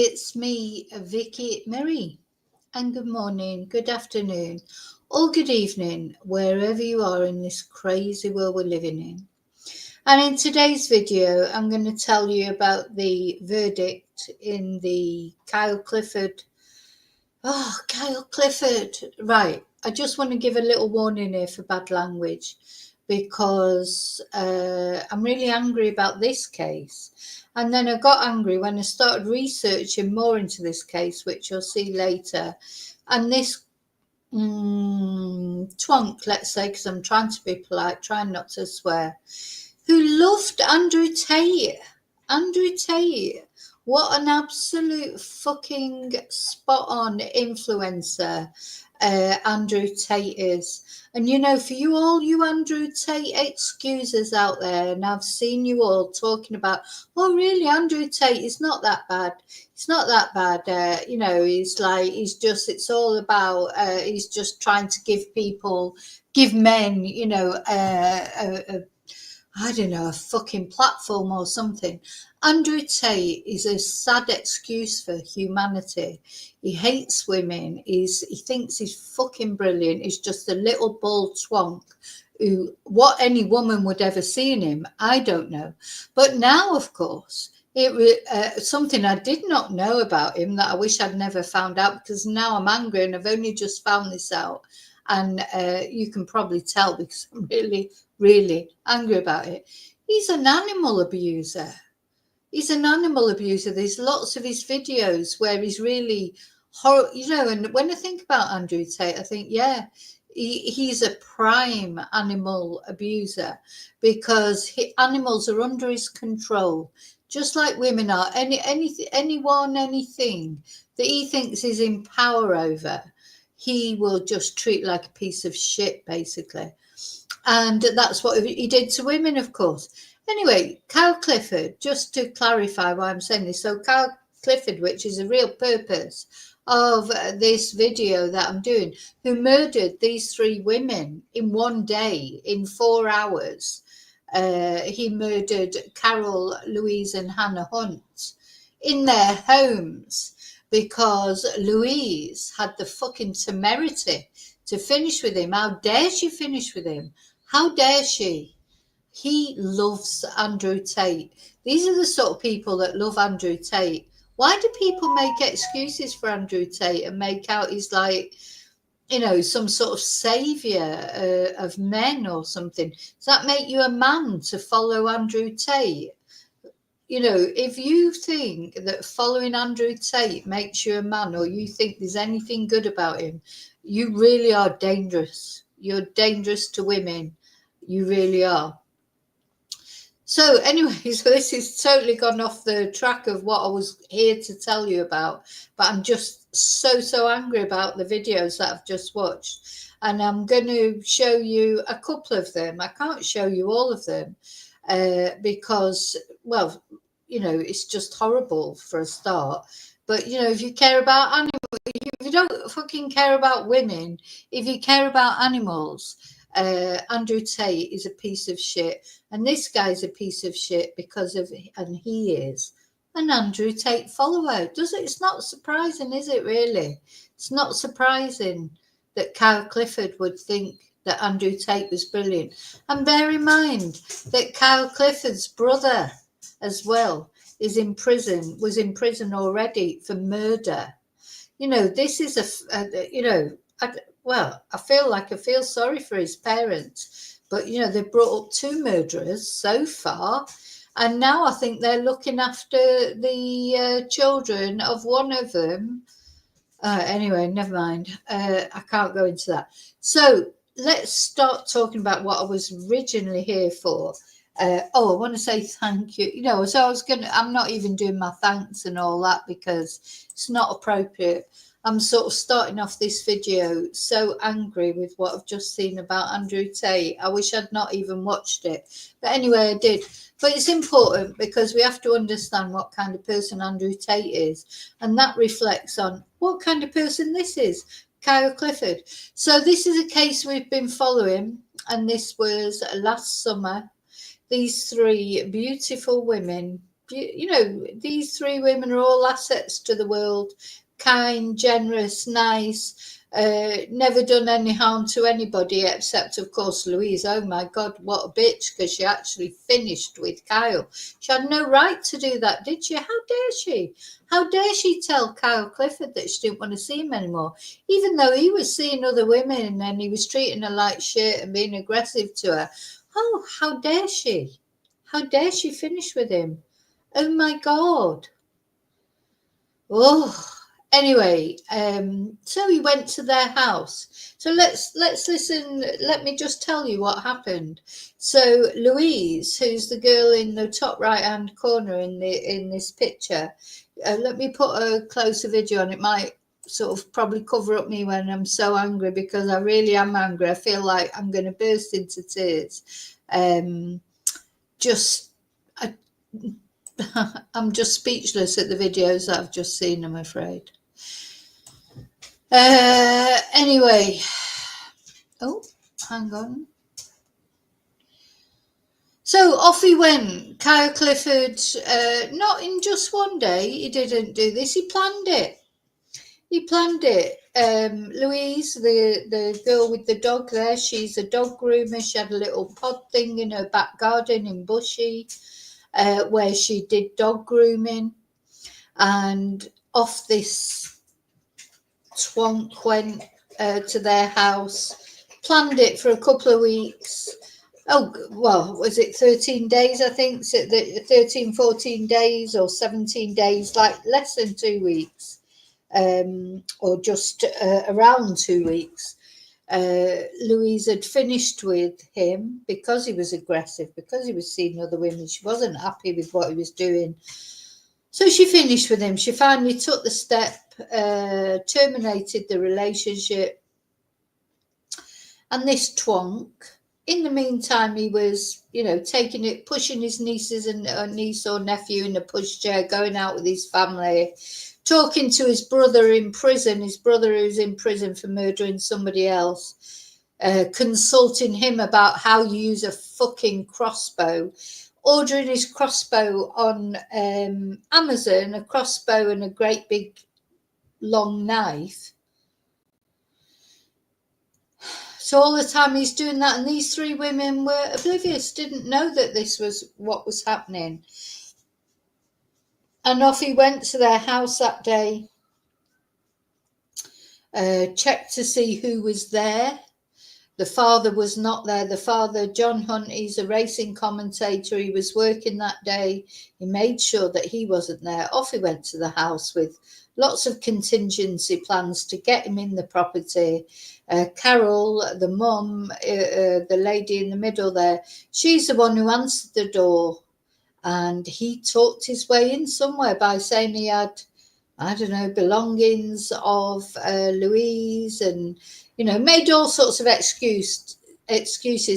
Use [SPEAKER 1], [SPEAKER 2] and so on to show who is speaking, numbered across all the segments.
[SPEAKER 1] it's me, Vicky Marie, and good morning, good afternoon, or good evening, wherever you are in this crazy world we're living in. And in today's video, I'm going to tell you about the verdict in the Kyle Clifford. Oh, Kyle Clifford. Right. I just want to give a little warning here for bad language because I'm really angry about this case. And then I got angry when I started researching more into this case, which you'll see later. And this twonk, let's say, because I'm trying to be polite, trying not to swear, who loved Andrew Tate. Andrew Tate. What an absolute fucking spot-on influencer Andrew Tate is. And you know, for you all you Andrew Tate excusers out there, and I've seen you all talking about, oh really, Andrew Tate is not that bad. It's not that bad. You know, it's all about, he's just trying to give men, you know, I don't know, a fucking platform or something. Andrew Tate is a sad excuse for humanity. He hates women. He thinks he's fucking brilliant. He's just a little bald twonk who, what any woman would ever see in him, I don't know. But now, of course, it was something I did not know about him that I wish I'd never found out, because now I'm angry and I've only just found this out. And you can probably tell because I'm really, really angry about it. He's an animal abuser. He's an animal abuser. There's lots of his videos where he's really horrible, you know. And when I think about Andrew Tate, I think, yeah, he's a prime animal abuser because animals are under his control, just like women are. Anyone, anything that he thinks is in power over, he will just treat like a piece of shit, basically. And that's what he did to women, of course. Anyway, Kyle Clifford, just to clarify why I'm saying this. So Kyle Clifford, which is the real purpose of this video that I'm doing, who murdered these three women in one day, in 4 hours. He murdered Carol, Louise and Hannah Hunt in their homes because Louise had the fucking temerity to finish with him. How dare she finish with him? How dare she? He loves Andrew Tate. These are the sort of people that love Andrew Tate. Why do people make excuses for Andrew Tate and make out he's like, you know, some sort of savior of men or something? Does that make you a man to follow Andrew Tate? You know, if you think that following Andrew Tate makes you a man, or you think there's anything good about him, you really are dangerous. You're dangerous to women. You really are. So anyway, so this has totally gone off the track of what I was here to tell you about. But I'm just so angry about the videos that I've just watched. And I'm going to show you a couple of them. I can't show you all of them because, well, you know, it's just horrible for a start. But, you know, if you care about animals, if you don't fucking care about women, if you care about animals, Andrew Tate is a piece of shit. And this guy's a piece of shit because of, and he is an Andrew Tate follower. It's not surprising, is it really? It's not surprising that Kyle Clifford would think that Andrew Tate was brilliant. And bear in mind that Kyle Clifford's brother as well was in prison already for murder. You know, this is you know, I feel sorry for his parents, but you know, they've brought up two murderers so far, and now I think they're looking after the children of one of them. Anyway, never mind. I can't go into that. So let's start talking about what I was originally here for. I want to say thank you. You know, so I'm not even doing my thanks and all that because it's not appropriate. I'm sort of starting off this video so angry with what I've just seen about Andrew Tate. I wish I'd not even watched it. But anyway, I did. But it's important because we have to understand what kind of person Andrew Tate is. And that reflects on what kind of person this is, Kyle Clifford. So this is a case we've been following. And this was last summer. These three beautiful women these three women are all assets to the world, kind, generous, nice, never done any harm to anybody except, of course, Louise. Oh my God, what a bitch, because she actually finished with Kyle. She had no right to do that, did she? How dare she? How dare she tell Kyle Clifford that she didn't want to see him anymore, even though he was seeing other women and he was treating her like shit and being aggressive to her. Oh, how dare she? How dare she finish with him? Oh my God. Oh, anyway, so he went to their house. So let's listen. Let me just tell you what happened. So Louise, who's the girl in the top right hand corner in this picture, let me put a closer video on. It might sort of probably cover up me when I'm so angry, because I really am angry. I feel like I'm going to burst into tears. Just. I, I'm just speechless at the videos that I've just seen, I'm afraid. Anyway. Oh, hang on. So off he went. Kyle Clifford, not in just one day, he didn't do this, he planned it. Louise, the girl with the dog there, she's a dog groomer. She had a little pod thing in her back garden in Bushy, where she did dog grooming, and off this twonk went to their house, planned it for a couple of weeks. Oh, well, was it 13 days, I think? So 13, 14 days or 17 days, like less than 2 weeks, or just around 2 weeks. Louise had finished with him because he was aggressive, because he was seeing other women. She wasn't happy with what he was doing. So she finished with him. She finally took the step, terminated the relationship. And this twonk, in the meantime, he was, taking it, pushing his nieces and niece or nephew in a pushchair, going out with his family, talking to his brother in prison, his brother who's in prison for murdering somebody else, consulting him about how you use a fucking crossbow, ordering his crossbow on Amazon, a crossbow and a great big long knife. So all the time he's doing that, and these three women were oblivious, didn't know that this was what was happening. And off he went to their house that day, checked to see who was there. The father was not there. The father, John Hunt, he's a racing commentator. He was working that day. He made sure that he wasn't there. Off he went to the house with lots of contingency plans to get him in the property. Carol, the mum, the lady in the middle there, she's the one who answered the door. And he talked his way in somewhere by saying he had, I don't know, belongings of Louise, and made all sorts of excuses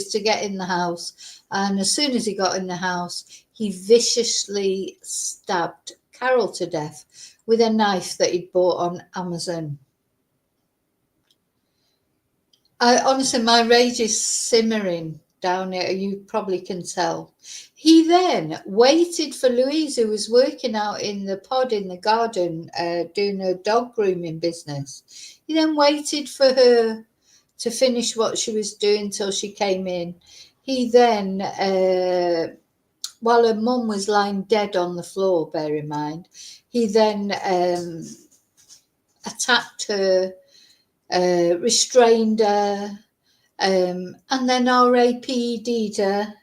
[SPEAKER 1] to get in the house. And as soon as he got in the house, he viciously stabbed Carol to death with a knife that he'd bought on Amazon. Honestly, my rage is simmering down here. You probably can tell. He then waited for Louise, who was working out in the pod in the garden, doing her dog grooming business. He then waited for her to finish what she was doing till she came in. He then, while her mum was lying dead on the floor, bear in mind, he then attacked her, restrained her, and then RAPD'd her.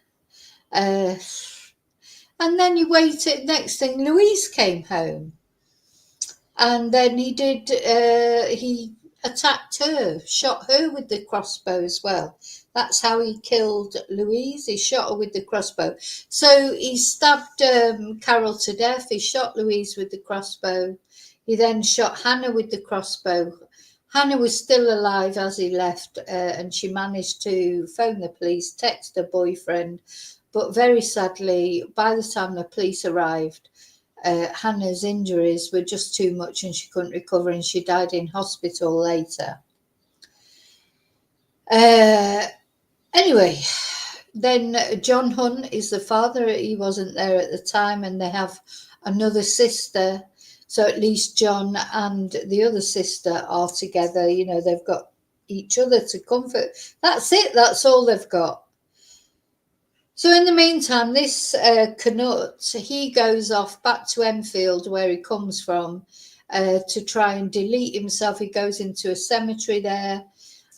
[SPEAKER 1] And then he waited. Next thing, Louise came home. And then he attacked her, shot her with the crossbow as well. That's how he killed Louise. He shot her with the crossbow. So he stabbed Carol to death. He shot Louise with the crossbow. He then shot Hannah with the crossbow. Hannah was still alive as he left, and she managed to phone the police, text her boyfriend. But very sadly, by the time the police arrived, Hannah's injuries were just too much and she couldn't recover, and she died in hospital later. Anyway, Then John Hunt is the father. He wasn't there at the time, and they have another sister. So at least John and the other sister are together. You know, they've got each other to comfort. That's it. That's all they've got. So in the meantime, this Canut, he goes off back to Enfield, where he comes from, to try and delete himself. He goes into a cemetery there,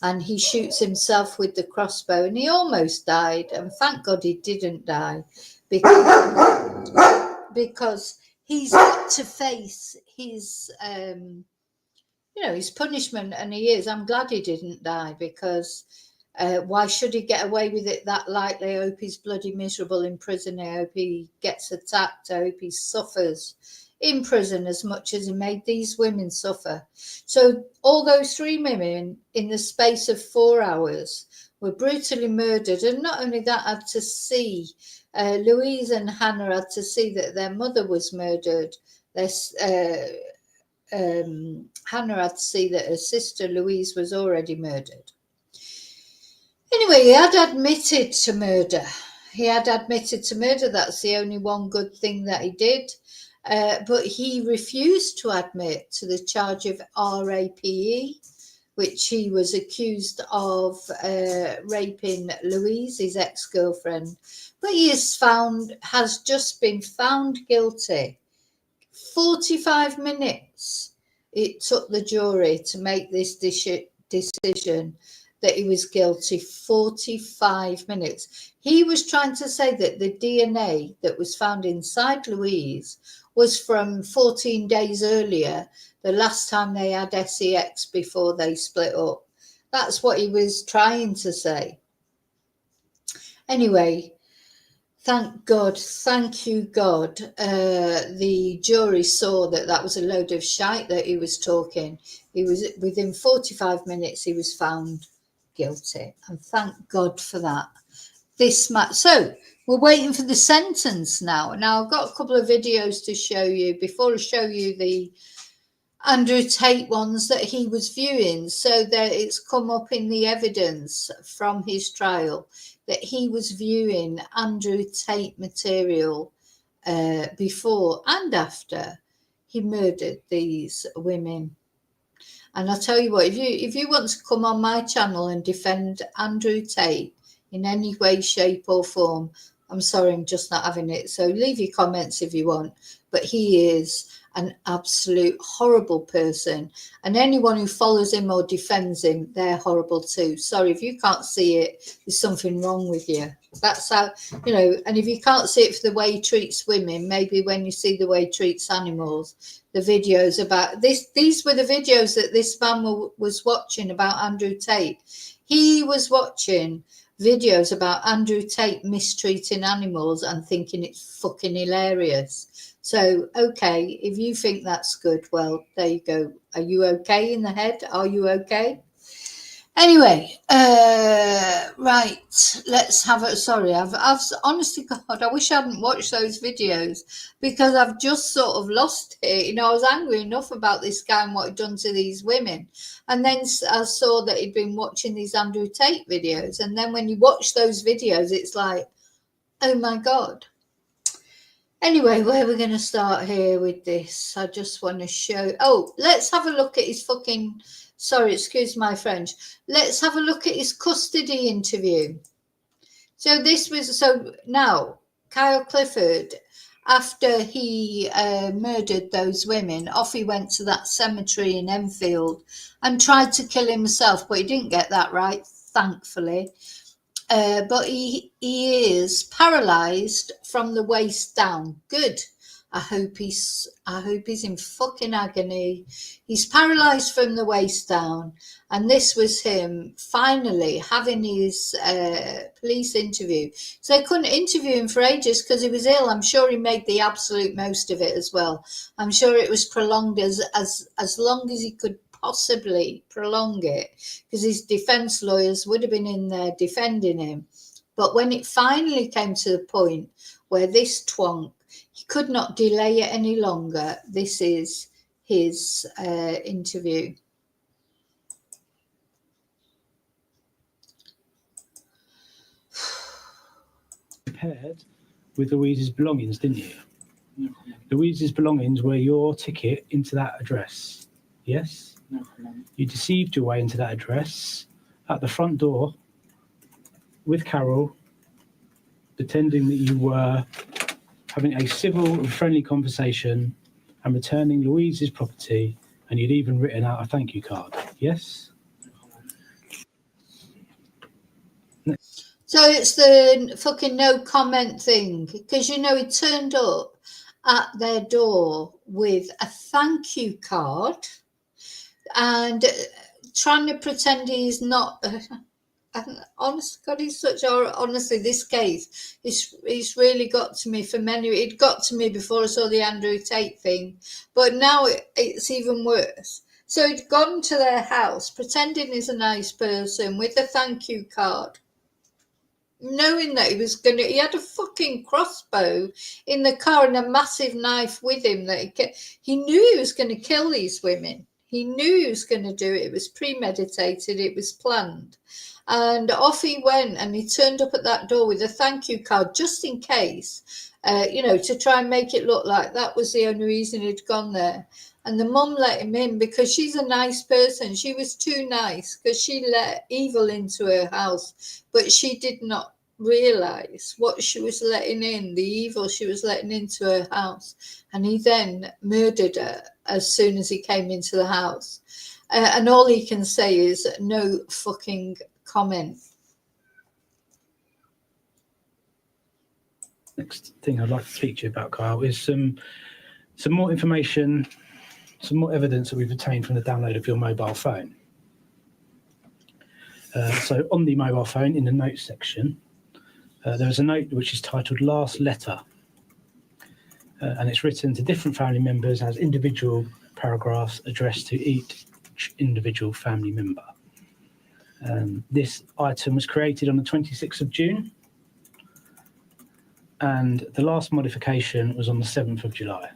[SPEAKER 1] and he shoots himself with the crossbow, and he almost died. And thank God he didn't die, because he's got to face his his punishment, and he is. I'm glad he didn't die, because why should he get away with it that lightly? I hope he's bloody miserable in prison. I hope he gets attacked. I hope he suffers in prison as much as he made these women suffer. So all those 3 women, in the space of 4 hours, were brutally murdered. And not only that, had to see, Louise and Hannah had to see that their mother was murdered. Hannah had to see that her sister Louise was already murdered. Anyway, he had admitted to murder. That's the only one good thing that he did. But he refused to admit to the charge of RAPE, which he was accused of raping Louise, his ex-girlfriend. But he has just been found guilty. 45 minutes it took the jury to make this decision that he was guilty. 45 minutes. He was trying to say that the DNA that was found inside Louise was from 14 days earlier, the last time they had sex before they split up. That's what he was trying to say. Anyway, thank God, thank you, God. The jury saw that was a load of shite that he was talking. He was, within 45 minutes, he was found guilty, and thank God for that. So we're waiting for the sentence now. Now I've got a couple of videos to show you before I show you the Andrew Tate ones that he was viewing. So that it's come up in the evidence from his trial that he was viewing Andrew Tate material before and after he murdered these women. And I'll tell you what, if you want to come on my channel and defend Andrew Tate in any way, shape or form, I'm sorry, I'm just not having it. So leave your comments if you want. But he is an absolute horrible person. And anyone who follows him or defends him, they're horrible too. Sorry, if you can't see it, there's something wrong with you. That's how, and if you can't see it for the way he treats women, maybe when you see the way he treats animals, the videos about this, these were the videos that this man was watching about Andrew Tate. He was watching videos about Andrew Tate mistreating animals and thinking it's fucking hilarious. So, okay, if you think that's good, well, there you go. Are you okay in the head? Are you okay? Anyway, right, let's have it. Sorry, I've honestly, God, I wish I hadn't watched those videos, because I've just sort of lost it. I was angry enough about this guy and what he'd done to these women. And then I saw that he'd been watching these Andrew Tate videos. And then when you watch those videos, it's like, oh my God. Anyway, where are we going to start here with this? I just want to show. Oh, let's have a look at his fucking. Sorry, excuse my French. Let's have a look at his custody interview. So now Kyle Clifford, after he murdered those women, off he went to that cemetery in Enfield and tried to kill himself, but he didn't get that right, thankfully. But he is paralysed from the waist down. Good. I hope he's in fucking agony. He's paralysed from the waist down, and this was him finally having his police interview. So they couldn't interview him for ages because he was ill. I'm sure he made the absolute most of it as well. I'm sure it was prolonged as long as he could possibly prolong it, because his defense lawyers would have been in there defending him. But when it finally came to the point where this twonk, he could not delay it any longer, this is his interview.
[SPEAKER 2] compared with Louise's belongings, didn't you? No comment. Louise's belongings were your ticket into that address. Yes? No comment. You deceived your way into that address at the front door with Carol, pretending that you were having a civil and friendly conversation and returning Louise's property, and you'd even written out a thank you card. Yes?
[SPEAKER 1] So it's the fucking no comment thing, because he turned up at their door with a thank you card and trying to pretend he's not. Honest God, he's such. Honestly, this case, it's really got to me for many. It got to me before I saw the Andrew Tate thing, but now it's even worse. So he'd gone to their house, pretending he's a nice person with a thank you card, knowing that he had a fucking crossbow in the car and a massive knife with him that he knew he was going to kill these women. He knew he was going to do it. It was premeditated. It was planned. And off he went, and he turned up at that door with a thank you card just in case, to try and make it look like that was the only reason he'd gone there. And the mum let him in because she's a nice person. She was too nice because she let evil into her house, but she did not realize what she was letting in, the evil she was letting into her house. And he then murdered her as soon as he came into the house. And all he can say is no fucking comment.
[SPEAKER 2] Next thing I'd like to speak to you about, Kyle, is some more information, some more evidence that we've obtained from the download of your mobile phone. So on the mobile phone, in the notes section, there is a note which is titled Last Letter. And it's written to different family members as individual paragraphs addressed to each individual family member. This item was created on the 26th of June, and the last modification was on the 7th of July.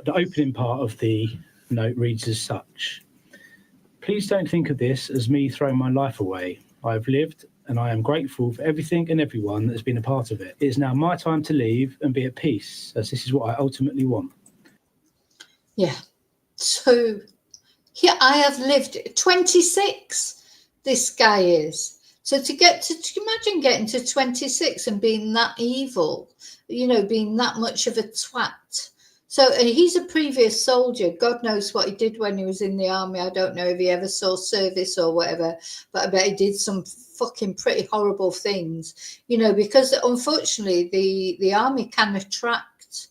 [SPEAKER 2] The opening part of the note reads as such: "Please don't think of this as me throwing my life away. I have lived, and I am grateful for everything and everyone that has been a part of it. It is now my time to leave and be at peace, as this is what I ultimately want."
[SPEAKER 1] Yeah. So here I have lived 26. This guy is. So to imagine getting to 26 and being that evil, being that much of a twat. So he's a previous soldier. God knows what he did when he was in the army. I don't know if he ever saw service or whatever, but I bet he did some fucking pretty horrible things, because unfortunately the army can attract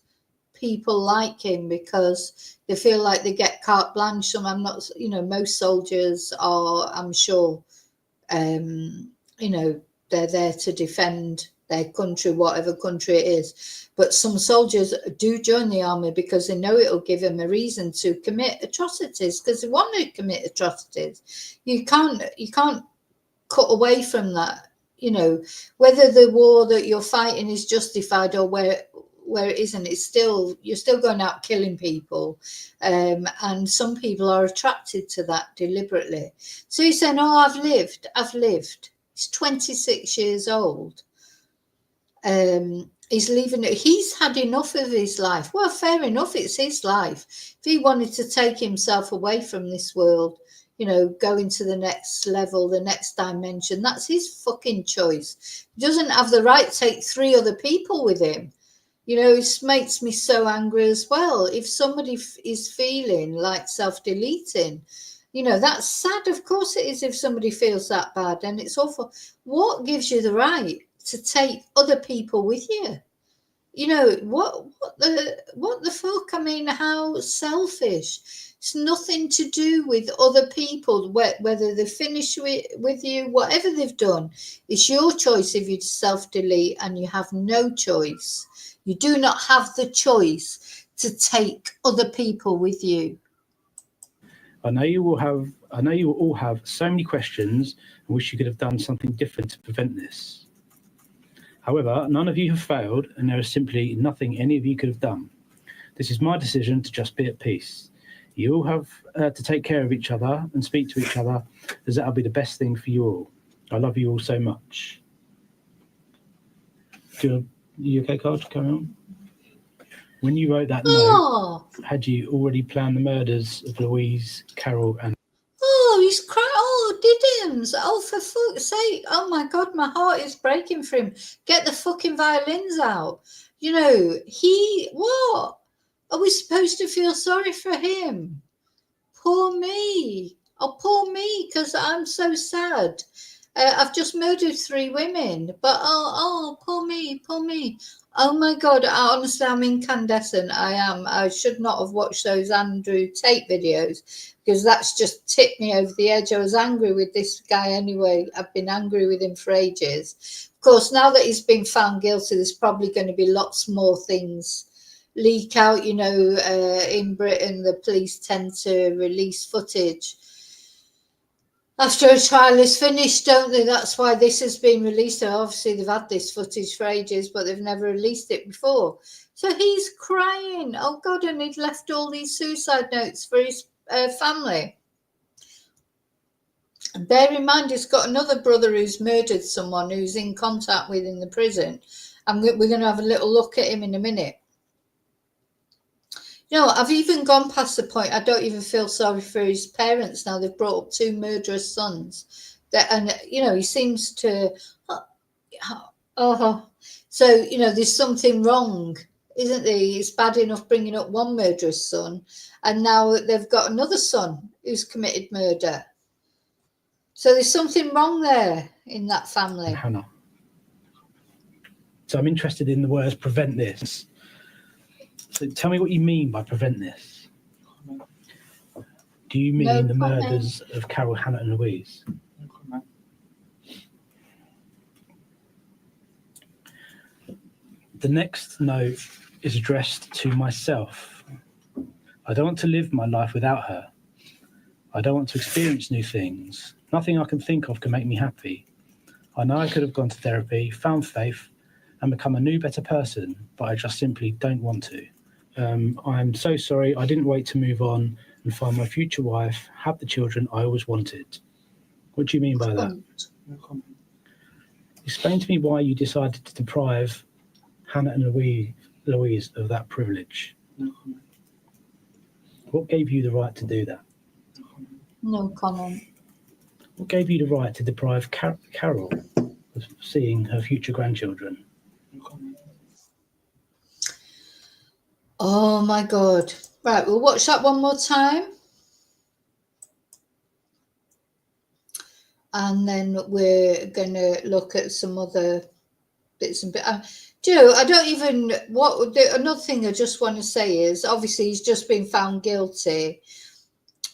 [SPEAKER 1] people like him because they feel like they get carte blanche. Some, I'm not, most soldiers are, I'm sure, they're there to defend their country, whatever country it is. But some soldiers do join the army because they know it'll give them a reason to commit atrocities, because they want to commit atrocities. You can't cut away from that, whether the war that you're fighting is justified or where it isn't. You're still going out killing people, and some people are attracted to that deliberately. So he's saying, "Oh, I've lived." He's 26 years old. He's leaving it. He's had enough of his life. Well, fair enough, it's his life. If he wanted to take himself away from this world, go into the next level, the next dimension, that's his fucking choice. He doesn't have the right to take 3 other people with him. It makes me so angry as well. If somebody is feeling like self-deleting, that's sad. Of course it is, if somebody feels that bad, and it's awful. What gives you the right to take other people with you? What the fuck? I mean, how selfish. It's nothing to do with other people, whether they finish with you, whatever they've done. It's your choice if you self-delete, and you have no choice. You do not have the choice to take other people with you.
[SPEAKER 2] I know you will all have so many questions and wish you could have done something different to prevent this. However, none of you have failed, and there is simply nothing any of you could have done. This is my decision to just be at peace. You all have to take care of each other and speak to each other, as that'll be the best thing for you all. I love you all so much. Do you You okay, Carl? Carry on. When you wrote that
[SPEAKER 1] Oh,
[SPEAKER 2] note, had you already planned the murders of Louise, Carol, and...
[SPEAKER 1] oh, he's crying. Oh, Diddums. Oh, for fuck's sake. Oh, my God, my heart is breaking for him. Get the fucking violins out. You know, what? Are we supposed to feel sorry for him? Poor me. Oh, poor me, because I'm so sad. I've just murdered 3 women, but poor me, poor me. Oh my God, honestly, I'm incandescent. I am. I should not have watched those Andrew Tate videos because that's just tipped me over the edge. I was angry with this guy anyway. I've been angry with him for ages. Of course, now that he's been found guilty, there's probably going to be lots more things leak out. You know, in Britain, the police tend to release footage after a trial is finished, don't they? That's why this has been released. Obviously, they've had this footage for ages, but they've never released it before. So he's crying. Oh, God, and he'd left all these suicide notes for his family. And bear in mind, he's got another brother who's murdered someone who's in contact with in the prison. And we're going to have a little look at him in a minute. You know, I've even gone past the point I don't even feel sorry for his parents now. They've brought up 2 murderous sons. And, you know, he seems to... So, you know, there's something wrong, isn't there? It's bad enough bringing up 1 murderous son, and now they've got another son who's committed murder. So there's something wrong there in that family.
[SPEAKER 2] Hannah. So I'm interested in the words prevent this. So tell me what you mean by prevent this. Do you mean the murders of Carol, Hannah and Louise? The next note is addressed to myself. I don't want to live my life without her. I don't want to experience new things. Nothing I can think of can make me happy. I know I could have gone to therapy, found faith, and become a new, better person, but I just simply don't want to. I'm so sorry. I didn't wait to move on and find my future wife, have the children I always wanted. What do you mean by that? Explain to me why you decided to deprive Hannah and Louise of that privilege. What gave you the right to do that?
[SPEAKER 1] No comment.
[SPEAKER 2] What gave you the right to deprive Carol of seeing her future grandchildren? No comment.
[SPEAKER 1] Oh my God. Right, we'll watch that one more time. And then we're going to look at some other bits and bits. Joe, I don't even, another thing I just want to say is, obviously he's just been found guilty,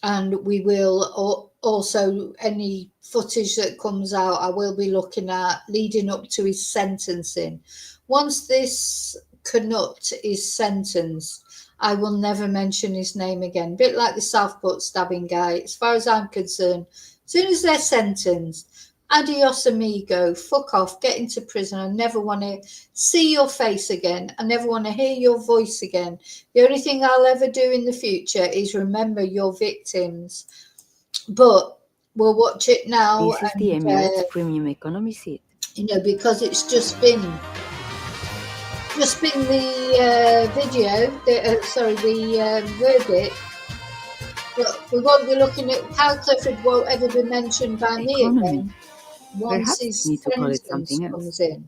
[SPEAKER 1] and we will also, any footage that comes out, I will be looking at leading up to his sentencing. Once this Knut is sentenced, I will never mention his name again. A bit like the Southport stabbing guy. As far as I'm concerned, as soon as they're sentenced, adios amigo, fuck off, get into prison. I never want to see your face again. I never want to hear your voice again. The only thing I'll ever do in the future is remember your victims. But we'll watch it now.
[SPEAKER 3] This is the Emirates Premium Economy seat.
[SPEAKER 1] You know, because it's just been the video, the verdict. But we won't be looking at how Clifford won't ever be mentioned by me again once his sentence comes in.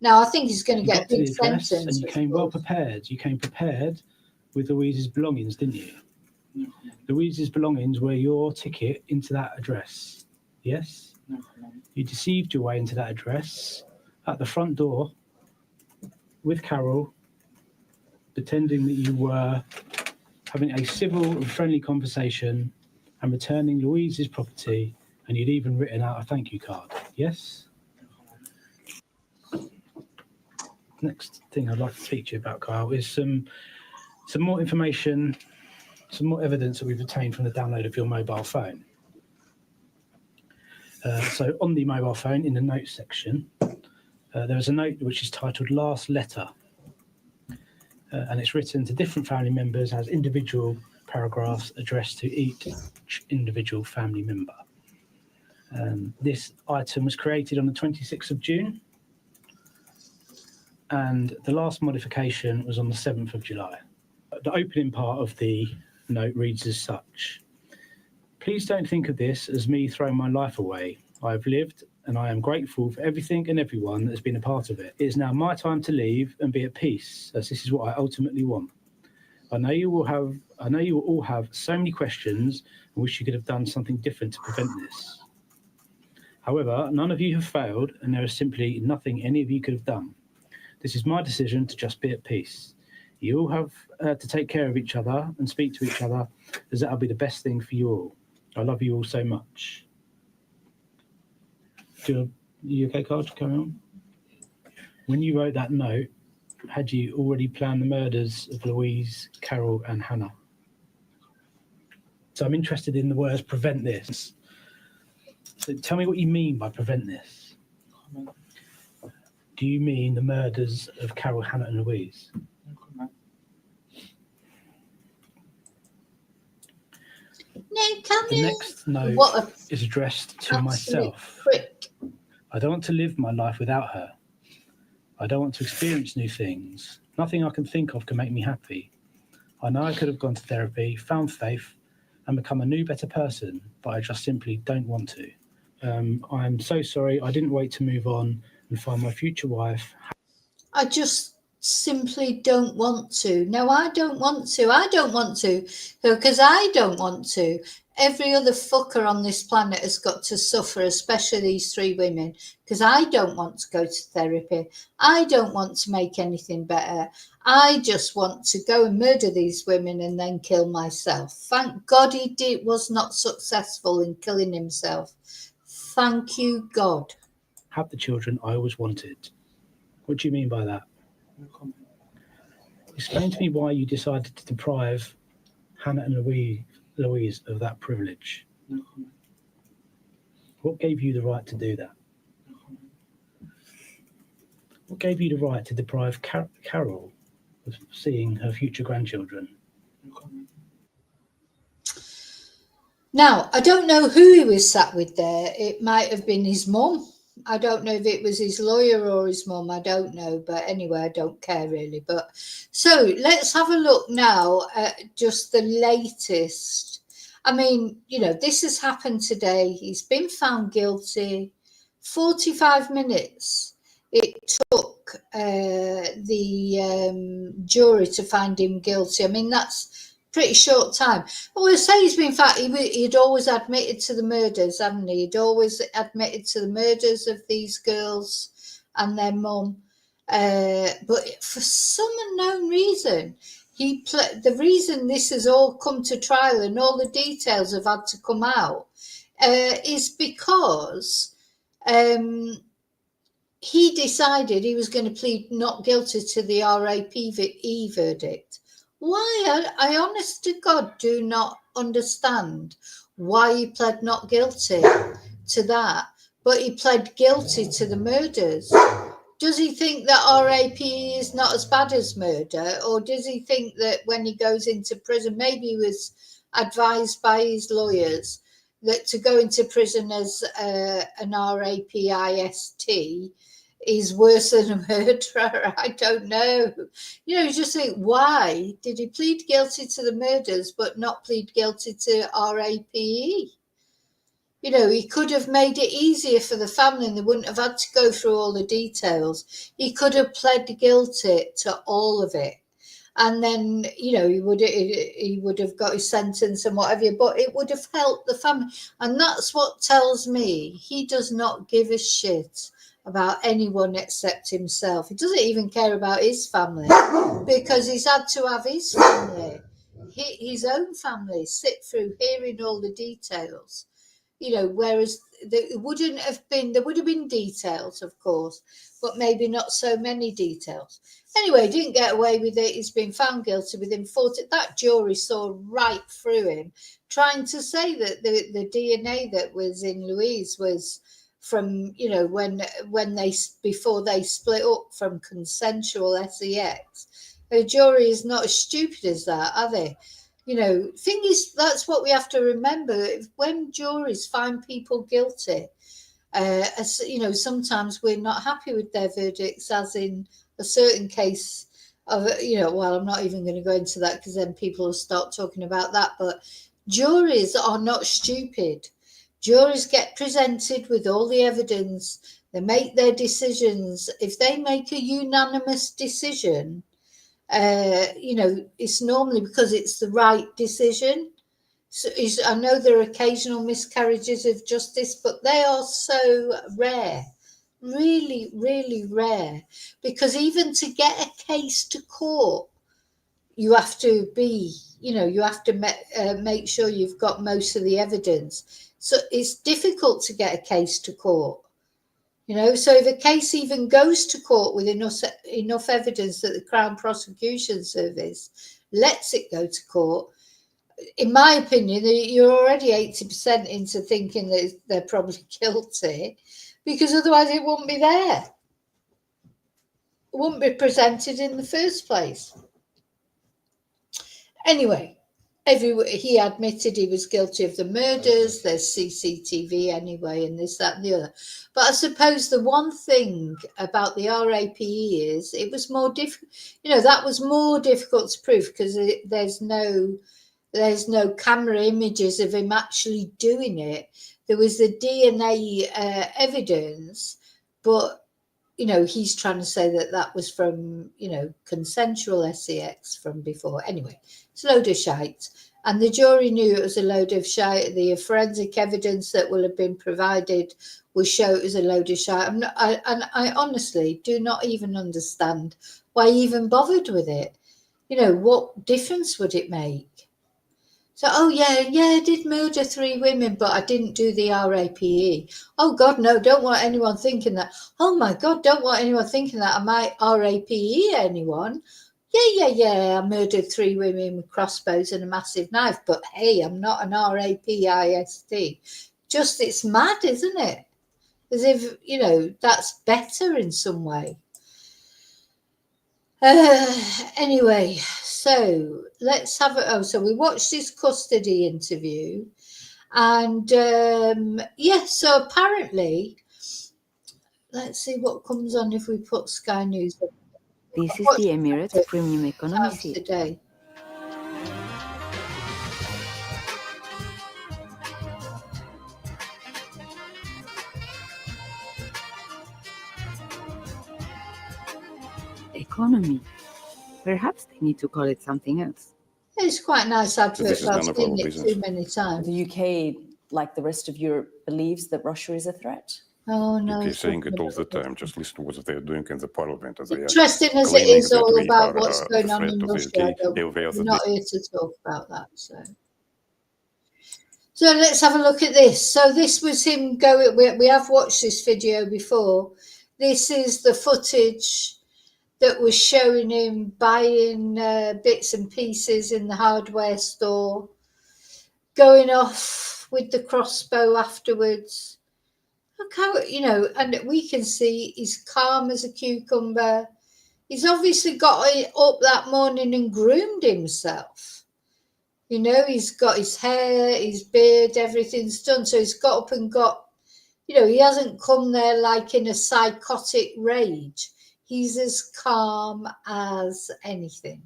[SPEAKER 1] Now, I think he's going to get a big sentence.
[SPEAKER 2] And you came well prepared. You came prepared with Louise's belongings, didn't you? No. Louise's belongings were your ticket into that address. Yes? No. You deceived your way into that address at the front door with Carol, pretending that you were having a civil and friendly conversation and returning Louise's property, and you'd even written out a thank you card. Yes? Next thing I'd like to speak to you about, Kyle, is some more information, some more evidence that we've obtained from the download of your mobile phone. So on the mobile phone, in the notes section, there is a note which is titled Last Letter. And it's written to different family members as individual paragraphs addressed to each individual family member. This item was created on the 26th of June. and the last modification was on the 7th of July. The opening part of the note reads as such: "Please don't think of this as me throwing my life away. I have lived, and I am grateful for everything and everyone that has been a part of it. It is now my time to leave and be at peace, as this is what I ultimately want. I know you will all have so many questions and wish you could have done something different to prevent this. However, none of you have failed, and there is simply nothing any of you could have done. This is my decision to just be at peace. You all have to take care of each other and speak to each other, as that will be the best thing for you all. I love you all so much." You okay, Carl? Carry on. When you wrote that note, had you already planned the murders of Louise, Carol, and Hannah? So I'm interested in the words "prevent this." So tell me what you mean by "prevent this." Do you mean the murders of Carol, Hannah, and Louise?
[SPEAKER 1] No, come
[SPEAKER 2] The
[SPEAKER 1] in.
[SPEAKER 2] next note
[SPEAKER 1] What
[SPEAKER 2] is addressed to
[SPEAKER 1] absolute
[SPEAKER 2] myself.
[SPEAKER 1] prick.
[SPEAKER 2] I don't want to live my life without her. I don't want to experience new things. Nothing I can think of can make me happy. I know I could have gone to therapy, found faith, and become a new, better person, but I just simply don't want to. I'm so sorry. I didn't wait to move on and find my future wife.
[SPEAKER 1] I just simply don't want to. No, I don't want to. I don't want to because I don't want to. Every other fucker on this planet has got to suffer, especially these three women, because I don't want to go to therapy. I don't want to make anything better. I just want to go and murder these women and then kill myself. Thank God was not successful in killing himself. Thank you, God.
[SPEAKER 2] Have the children I always wanted. What do you mean by that? Explain to me why you decided to deprive Hannah and Louise of that privilege. What gave you the right to do that? What gave you the right to deprive Carol of seeing her future grandchildren?
[SPEAKER 1] Now, I don't know who he was sat with there. It might have been his mum. I don't know if it was his lawyer or his mum. I don't know. But anyway, I don't care really. But so let's have a look now at just the latest. I mean, this has happened today. He's been found guilty. 45 minutes it took the jury to find him guilty. I mean, that's pretty short time. I will say he's been found. He'd always admitted to the murders, hadn't he? He'd always admitted to the murders of these girls and their mum. But for some unknown reason, the reason this has all come to trial and all the details have had to come out is because he decided he was going to plead not guilty to the RAPE verdict. Why? I honest to God do not understand why he pled not guilty to that, but he pled guilty to the murders. Does he think that RAPE is not as bad as murder, or does he think that when he goes into prison, maybe he was advised by his lawyers that to go into prison as an RAPIST is worse than a murderer? I don't know. You just think, why did he plead guilty to the murders but not plead guilty to RAPE? He could have made it easier for the family and they wouldn't have had to go through all the details. He could have pled guilty to all of it. And then, he would have got his sentence and whatever, but it would have helped the family. And that's what tells me he does not give a shit about anyone except himself. He doesn't even care about his family because he's had to have his family, his own family, sit through hearing all the details. Whereas there would have been details, of course, but maybe not so many details. Anyway, he didn't get away with it. He's been found guilty within 40. That jury saw right through him, trying to say that the DNA that was in Louise was from, before they split up, from consensual sex. The jury is not as stupid as that, are they? Thing is, that's what we have to remember. When juries find people guilty, As you know, sometimes we're not happy with their verdicts, as in a certain case of, well, I'm not even going to go into that because then people will start talking about that. But juries are not stupid. Juries get presented with all the evidence. They make their decisions. If they make a unanimous decision, it's normally because it's the right decision. So I know there are occasional miscarriages of justice, but they are so rare, really, really rare. Because even to get a case to court, you have to be, you have to make sure you've got most of the evidence. So it's difficult to get a case to court. So if a case even goes to court with enough evidence that the Crown Prosecution Service lets it go to court, in my opinion, you're already 80% into thinking that they're probably guilty, because otherwise it wouldn't be there. It wouldn't be presented in the first place. Anyway, he admitted he was guilty of the murders. There's CCTV anyway, and this, that, and the other. But I suppose the one thing about the RAPE is it was more difficult. That was more difficult to prove because there's no camera images of him actually doing it. There was the DNA evidence, but he's trying to say that was from consensual sex from before. Anyway, it's a load of shite, and the jury knew it was a load of shite. The forensic evidence that will have been provided will show it was a load of shite. I honestly do not even understand why he even bothered with it. What difference would it make? So, I did murder 3 women, but I didn't do the RAPE. Oh, God, no, don't want anyone thinking that. Oh, my God, don't want anyone thinking that I might RAPE anyone. Yeah, I murdered 3 women with crossbows and a massive knife, but hey, I'm not an RAPIST. Just, it's mad, isn't it? As if, that's better in some way. Anyway, so let's have it. So we watched his custody interview, and so apparently, let's see what comes on if we put Sky News up.
[SPEAKER 3] This is the Emirates Premium Economy
[SPEAKER 1] Times
[SPEAKER 3] seat.
[SPEAKER 1] today.
[SPEAKER 3] Economy. Perhaps they need to call it something else.
[SPEAKER 1] It's quite a nice advert, but I've seen it too many times.
[SPEAKER 4] The UK, like the rest of Europe, believes that Russia is a threat.
[SPEAKER 1] Oh no!
[SPEAKER 5] UK saying it all the time. Just listen to what they're doing in the parliament.
[SPEAKER 1] Interesting as it is all about what's going on in Russia, we're not here to talk about that. So let's have a look at this. So this was him going. We have watched this video before. This is the footage that was showing him buying bits and pieces in the hardware store, going off with the crossbow afterwards. Look how, and we can see he's calm as a cucumber. He's obviously got up that morning and groomed himself. He's got his hair, his beard, everything's done. So he's got up and got, he hasn't come there like in a psychotic rage. He's as calm as anything.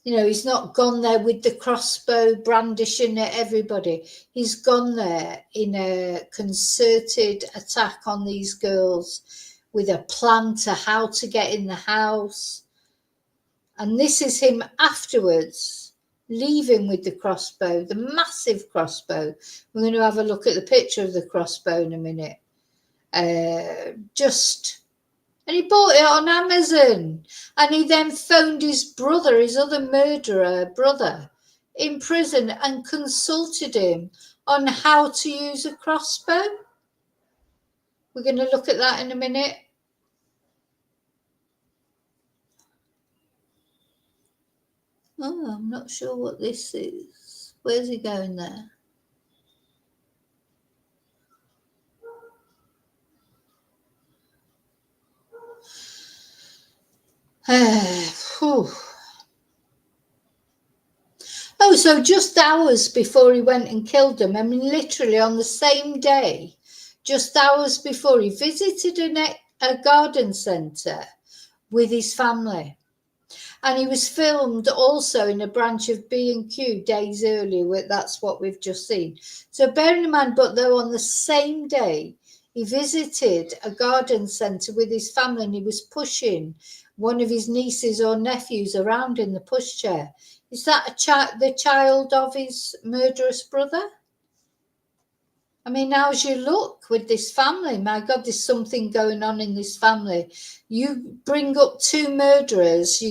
[SPEAKER 1] He's not gone there with the crossbow brandishing at everybody. He's gone there in a concerted attack on these girls with a plan to how to get in the house. And this is him afterwards, leaving with the crossbow, the massive crossbow. We're going to have a look at the picture of the crossbow in a minute. And he bought it on Amazon. And he then phoned his brother, his other murderer brother, in prison and consulted him on how to use a crossbow. We're going to look at that in a minute. Oh, I'm not sure what this is. Where's he going there? Oh, Also, just hours before he went and killed them, I mean, literally on the same day, just hours before, he visited a garden centre with his family. And he was filmed also in a branch of B&Q days earlier. That's what we've just seen. So bearing in mind, but though on the same day, he visited a garden centre with his family and he was pushing one of his nieces or nephews around in the pushchair. Is that the child of his murderous brother? I mean, how's your luck with this family? My God, there's something going on in this family. You bring up two murderers,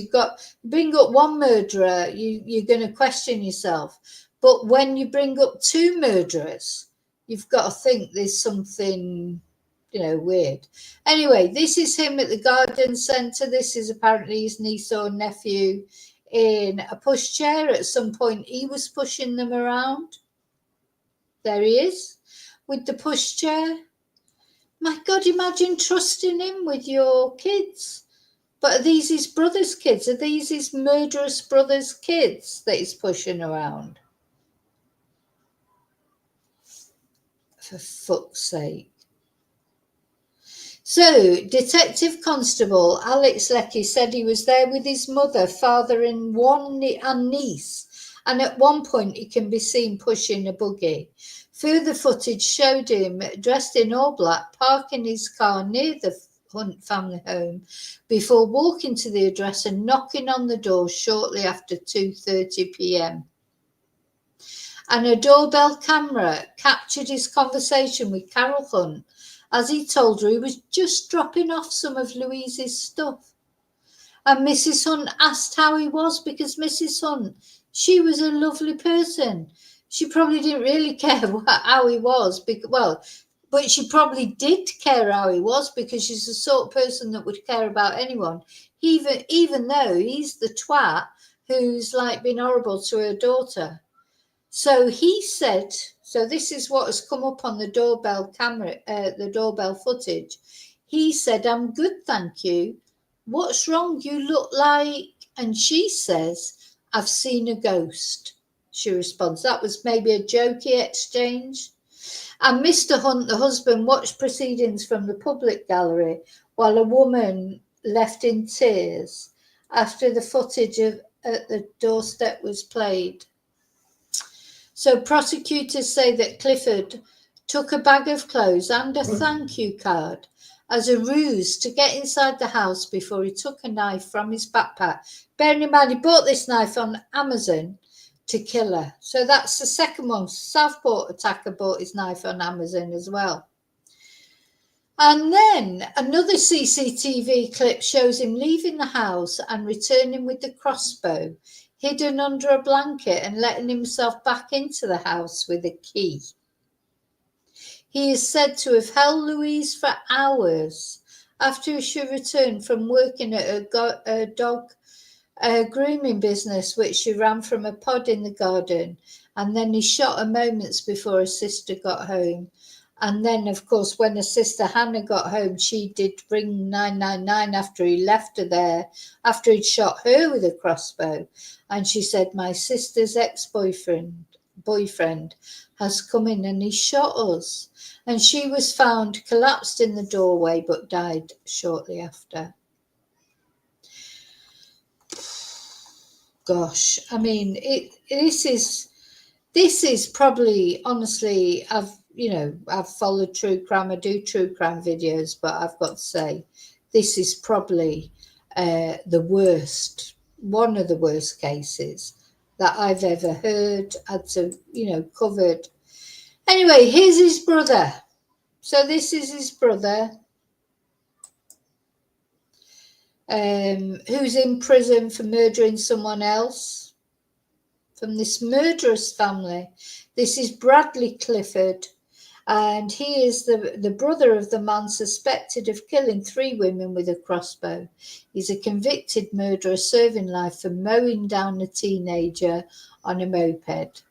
[SPEAKER 1] bring up one murderer, you're going to question yourself. But when you bring up two murderers, you've got to think there's something, weird. Anyway, this is him at the garden centre. This is apparently his niece or nephew in a pushchair. At some point, he was pushing them around. There he is with the pushchair. My God, imagine trusting him with your kids. But are these his brother's kids? Are these his murderous brother's kids that he's pushing around? For fuck's sake. So, Detective Constable Alex Leckie said he was there with his mother, father, and niece, and at one point he can be seen pushing a buggy. Further footage showed him dressed in all black, parking his car near the Hunt family home before walking to the address and knocking on the door shortly after 2:30 p.m. And a doorbell camera captured his conversation with Carol Hunt as he told her he was just dropping off some of Louise's stuff. And Mrs. Hunt asked how he was because Mrs. Hunt, she was a lovely person. She probably didn't really care how he was, but she probably did care how he was because she's the sort of person that would care about anyone, even though he's the twat who's like been horrible to her daughter. So he said, so this is what has come up on the doorbell camera, the doorbell footage. He said, "I'm good, thank you. What's wrong? You look like..." And she says, "I've seen a ghost." She responds. That was maybe a jokey exchange. And Mr. Hunt, the husband, watched proceedings from the public gallery while a woman left in tears after the footage at the doorstep was played. So prosecutors say that Clifford took a bag of clothes and a thank you card as a ruse to get inside the house before he took a knife from his backpack. Bearing in mind, he bought this knife on Amazon to kill her. So that's the second one. Southport attacker bought his knife on Amazon as well. And then another CCTV clip shows him leaving the house and returning with the crossbow hidden under a blanket and letting himself back into the house with a key. He is said to have held Louise for hours after she returned from working at a dog grooming business, which she ran from a pod in the garden, and then he shot her moments before her sister got home. And then, of course, when her sister Hannah got home, she did ring 999 after he left her there, after he'd shot her with a crossbow. And she said, "My sister's boyfriend has come in and he shot us." And she was found collapsed in the doorway but died shortly after. Gosh, I mean, this is probably, honestly, I've followed true crime. I do true crime videos, but I've got to say, this is probably one of the worst cases that I've ever heard, had to, covered. Anyway, here's his brother. So this is his brother, who's in prison for murdering someone else from this murderous family. This is Bradley Clifford, and he is the brother of the man suspected of killing 3 women with a crossbow. He's a convicted murderer serving life for mowing down a teenager on a moped.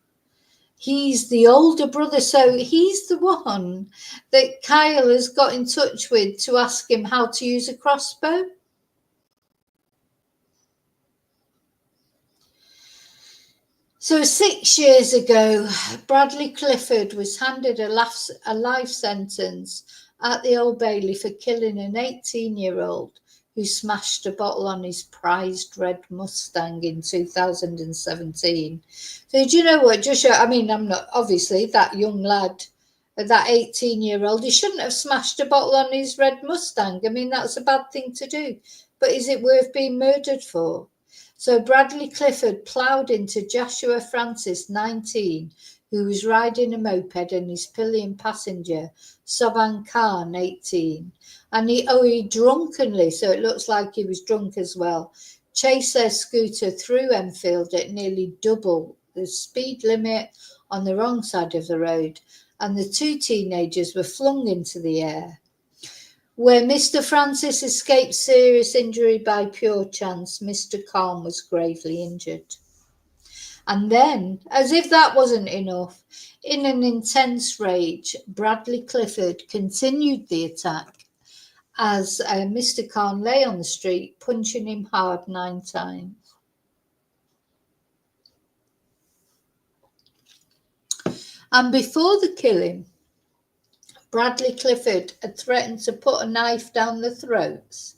[SPEAKER 1] He's the older brother, so he's the one that Kyle has got in touch with to ask him how to use a crossbow. So 6 years ago, Bradley Clifford was handed a life sentence at the Old Bailey for killing an 18-year-old who smashed a bottle on his prized red Mustang in 2017. So do you know what, Joshua? I mean, I'm not, obviously, that young lad, that 18-year-old, he shouldn't have smashed a bottle on his red Mustang. I mean, that's a bad thing to do. But is it worth being murdered for? So Bradley Clifford ploughed into Joshua Francis, 19, who was riding a moped, and his pillion passenger, Soban Khan, 18. And he drunkenly, so it looks like he was drunk as well, chased their scooter through Enfield at nearly double the speed limit on the wrong side of the road, and the two teenagers were flung into the air. Where Mr. Francis escaped serious injury by pure chance, Mr. Khan was gravely injured. And then, as if that wasn't enough, in an intense rage, Bradley Clifford continued the attack as Mr. Khan lay on the street, punching him hard 9 times. And before the killing, Bradley Clifford had threatened to put a knife down the throats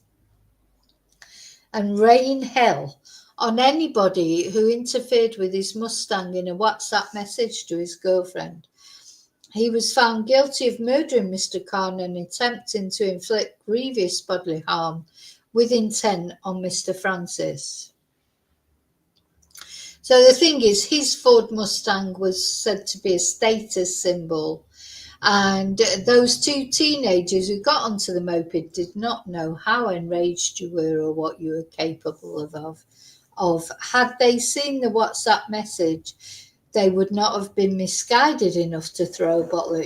[SPEAKER 1] and rain hell on anybody who interfered with his Mustang in a WhatsApp message to his girlfriend. He was found guilty of murdering Mr. Khan and attempting to inflict grievous bodily harm with intent on Mr. Francis. So the thing is, his Ford Mustang was said to be a status symbol. And those two teenagers who got onto the moped did not know how enraged you were or what you were capable of. Had they seen the WhatsApp message, they would not have been misguided enough to throw a bottle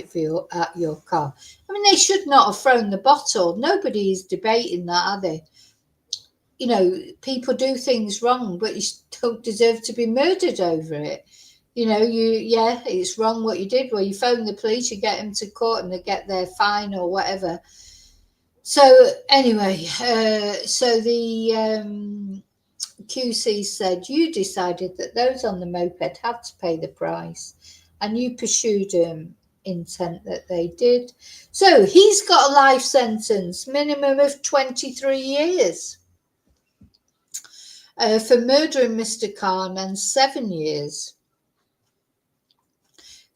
[SPEAKER 1] at your car. I mean, they should not have thrown the bottle. Nobody is debating that, are they? You know, people do things wrong, but you don't deserve to be murdered over it. You know, it's wrong what you did. Well, you phone the police, you get them to court, and they get their fine or whatever. So anyway, so the QC said you decided that those on the moped had to pay the price, and you pursued intent that they did. So he's got a life sentence, minimum of 23 years. For murdering Mr. Khan, and 7 years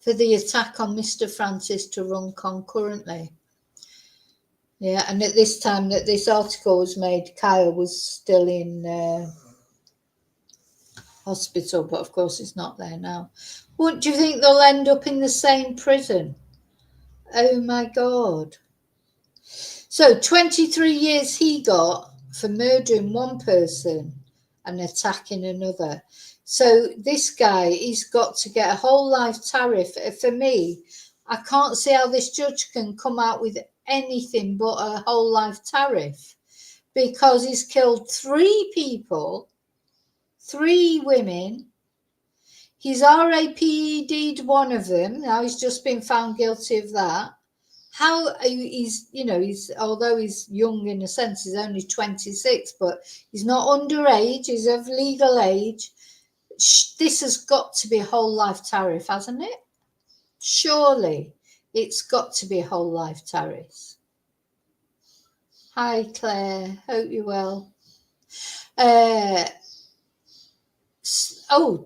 [SPEAKER 1] for the attack on Mr. Francis to run concurrently. Yeah, and at this time that this article was made, Kyle was still in hospital, but of course he's not there now. What do you think they'll end up in the same prison? Oh my God. So 23 years he got for murdering one person and attacking another. So this guy, he's got to get a whole life tariff. For me, I can't see how this judge can come out with anything but a whole life tariff, because he's killed 3 people, 3 women. He's RAPED'd one of them. Now he's just been found guilty of that. How he's, although he's young in a sense, he's only 26, but he's not underage, he's of legal age. This has got to be a whole life tariff, hasn't it? Surely it's got to be a whole life tariff. Hi, Claire. Hope you're well.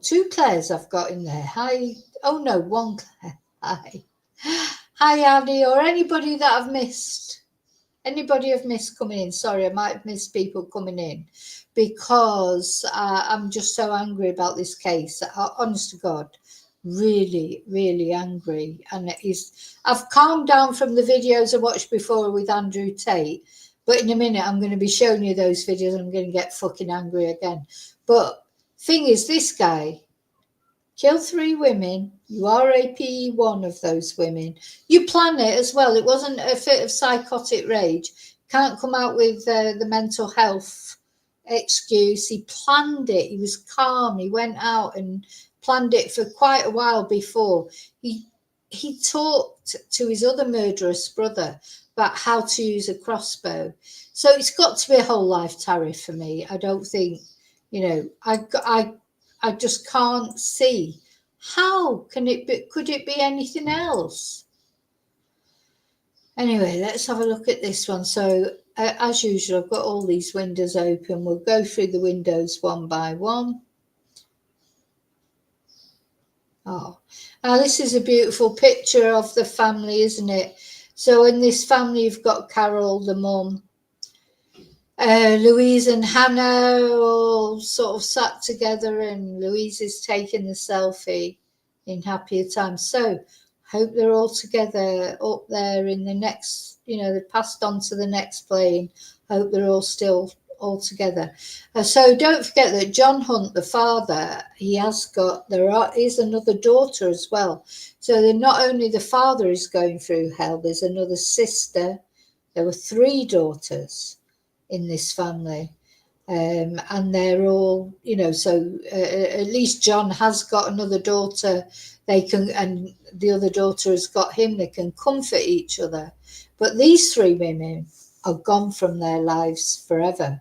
[SPEAKER 1] 2 Claires I've got in there. Hi. Oh, no, 1 Claire. Hi. Hi, Annie, or anybody that I've missed. Anybody I've missed coming in. Sorry, I might have missed people coming in, because I'm just so angry about this case. Honest to God, really, really angry. And I've calmed down from the videos I watched before with Andrew Tate, but in a minute I'm going to be showing you those videos and I'm going to get fucking angry again. But thing is, this guy killed 3 women. You RAPE one of those women. You plan it as well. It wasn't a fit of psychotic rage. Can't come out with the mental health excuse. He planned it. He was calm. He went out and planned it for quite a while before. He talked to his other murderous brother about how to use a crossbow. So it's got to be a whole life tariff for me. I don't think, I I just can't see. How can it be? Could it be anything else? Anyway, let's have a look at this one. So, as usual, I've got all these windows open. We'll go through the windows one by one. Oh, now this is a beautiful picture of the family, isn't it? So in this family, you've got Carol, the mum, Louise and Hannah all sort of sat together, and Louise is taking the selfie in happier times. So hope they're all together up there in the next, they're passed on to the next plane. Hope they're all still all together. So don't forget that John Hunt, the father, there is another daughter as well. So they're not only the father is going through hell, there's another sister. There were 3 daughters in this family. And they're all, so at least John has got another daughter. And the other daughter has got him. They can comfort each other. But these 3 women are gone from their lives forever.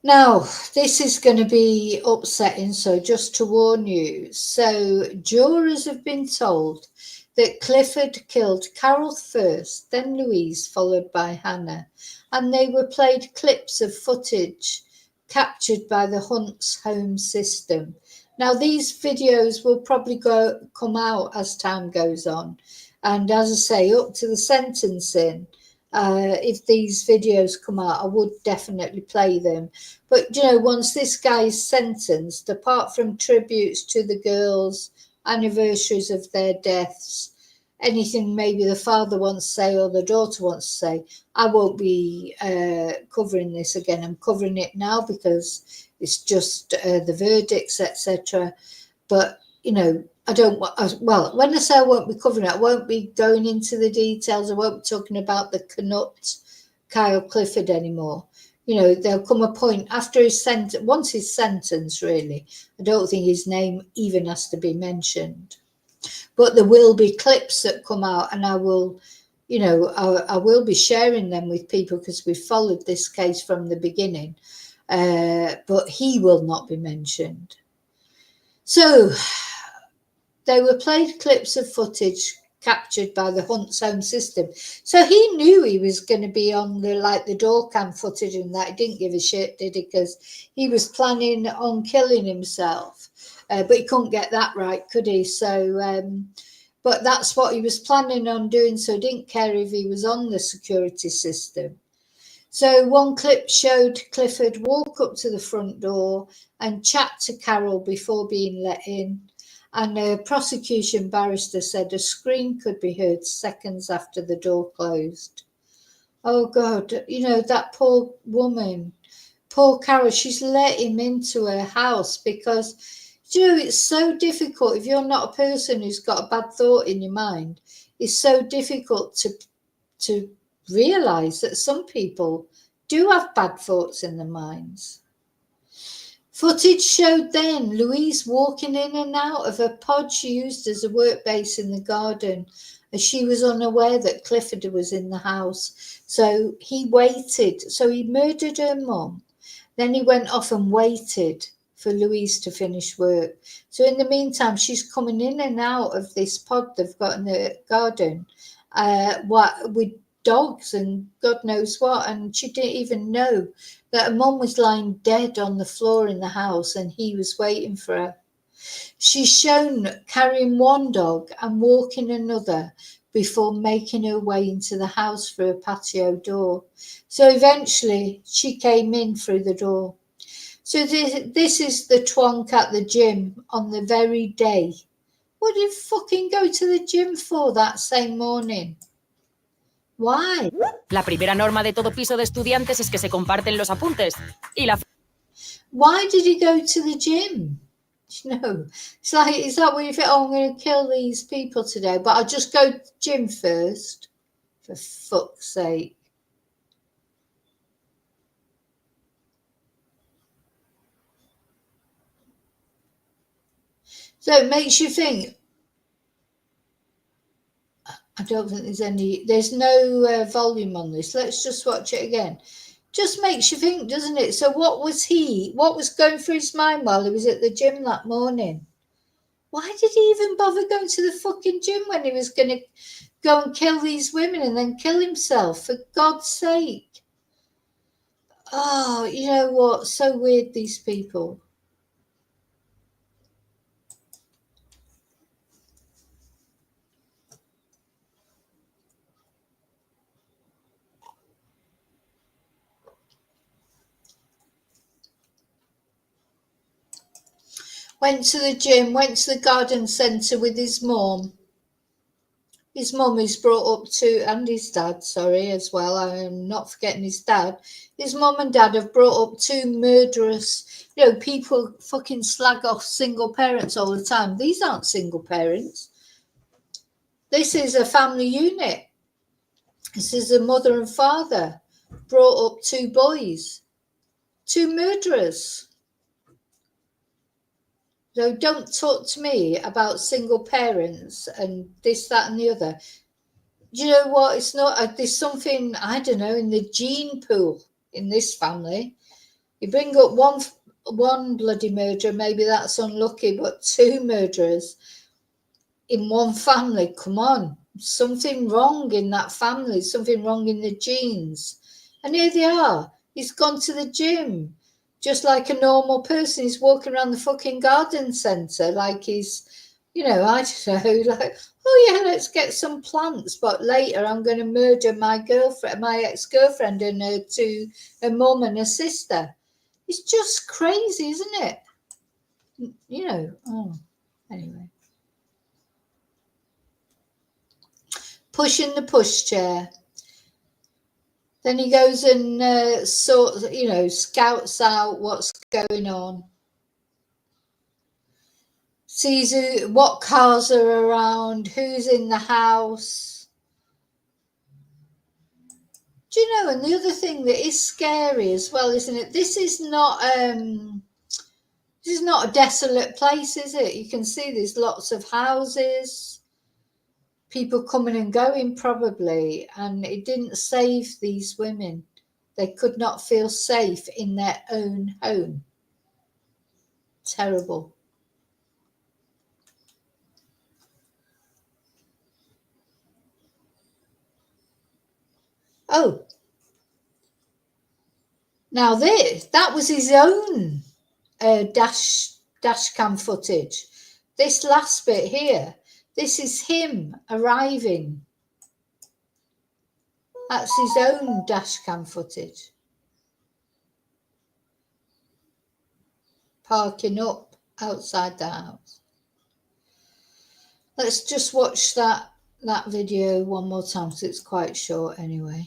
[SPEAKER 1] Now, this is going to be upsetting, so just to warn you. So, jurors have been told that Clifford killed Carol first, then Louise, followed by Hannah, and they were played clips of footage captured by the Hunt's home system. Now, these videos will probably come out as time goes on, and as I say, up to the sentencing. If these videos come out, I would definitely play them. But, once this guy is sentenced, apart from tributes to the girls, anniversaries of their deaths, anything maybe the father wants to say or the daughter wants to say, I won't be covering this again. I'm covering it now because it's just the verdicts, etc. But, I don't want, well, when I say I won't be covering it, I won't be going into the details. I won't be talking about the Knut, Kyle Clifford anymore. There'll come a point after once his sentence, really, I don't think his name even has to be mentioned. But there will be clips that come out, and I will, I will be sharing them with people because we followed this case from the beginning. But he will not be mentioned. So, they were played clips of footage captured by the Hunt's home system. So he knew he was going to be on the door cam footage and that. He didn't give a shit, did he? Because he was planning on killing himself. But he couldn't get that right, could he? So, but that's what he was planning on doing. So he didn't care if he was on the security system. So one clip showed Clifford walk up to the front door and chat to Carol before being let in. And a prosecution barrister said a scream could be heard seconds after the door closed. Oh, God, that poor woman, poor Carol, she's let him into her house because, it's so difficult. If you're not a person who's got a bad thought in your mind, it's so difficult to realise that some people do have bad thoughts in their minds. Footage showed then Louise walking in and out of a pod she used as a work base in the garden, as she was unaware that Clifford was in the house. So he waited. So he murdered her mum. Then he went off and waited for Louise to finish work. So in the meantime, she's coming in and out of this pod they've got in the garden with dogs and God knows what. And she didn't even know that her mum was lying dead on the floor in the house and he was waiting for her. She's shown carrying one dog and walking another before making her way into the house through a patio door. So eventually she came in through the door. So this is the twonk at the gym on the very day. What did you fucking go to the gym for that same morning? Why?
[SPEAKER 6] La primera norma de todo piso de estudiantes es que se comparten los apuntes. Y la
[SPEAKER 1] Why did he go to the gym? It's like, is that when you think, I'm going to kill these people today, but I'll just go to the gym first? For fuck's sake. So it makes you think. I don't think there's no volume on this. Let's just watch it again. Just makes you think, doesn't it? So what was going through his mind while he was at the gym that morning? Why did he even bother going to the fucking gym when he was going to go and kill these women and then kill himself? For God's sake. Oh, you know what? So weird, these people. Went to the gym, went to the garden centre with his mum. His mum is brought up to, and his dad, sorry, as well. I am not forgetting his dad. His mum and dad have brought up two murderous, people fucking slag off single parents all the time. These aren't single parents. This is a family unit. This is a mother and father brought up two boys, two murderers. So don't talk to me about single parents and this, that, and the other. Do you know what? It's not. There's something, I don't know, in the gene pool in this family. You bring up one bloody murderer, maybe that's unlucky, but two murderers in one family. Come on, something wrong in that family. Something wrong in the genes. And here they are. He's gone to the gym. Just like a normal person, he's walking around the fucking garden centre like he's, I don't know, like, oh yeah, let's get some plants. But later I'm going to murder my ex-girlfriend and her mum and her sister. It's just crazy, isn't it? Anyway. Pushing the pushchair. Then he goes and scouts out what's going on. Sees what cars are around, who's in the house. Do you know, and the other thing that is scary as well, isn't it? This is not a desolate place, is it? You can see there's lots of houses, people coming and going probably, and it didn't save these women. They could not feel safe in their own home. Terrible. Oh, now that was his own dash cam footage. This last bit here, this is him arriving. That's his own dash cam footage. Parking up outside the house. Let's just watch that video one more time because it's quite short anyway.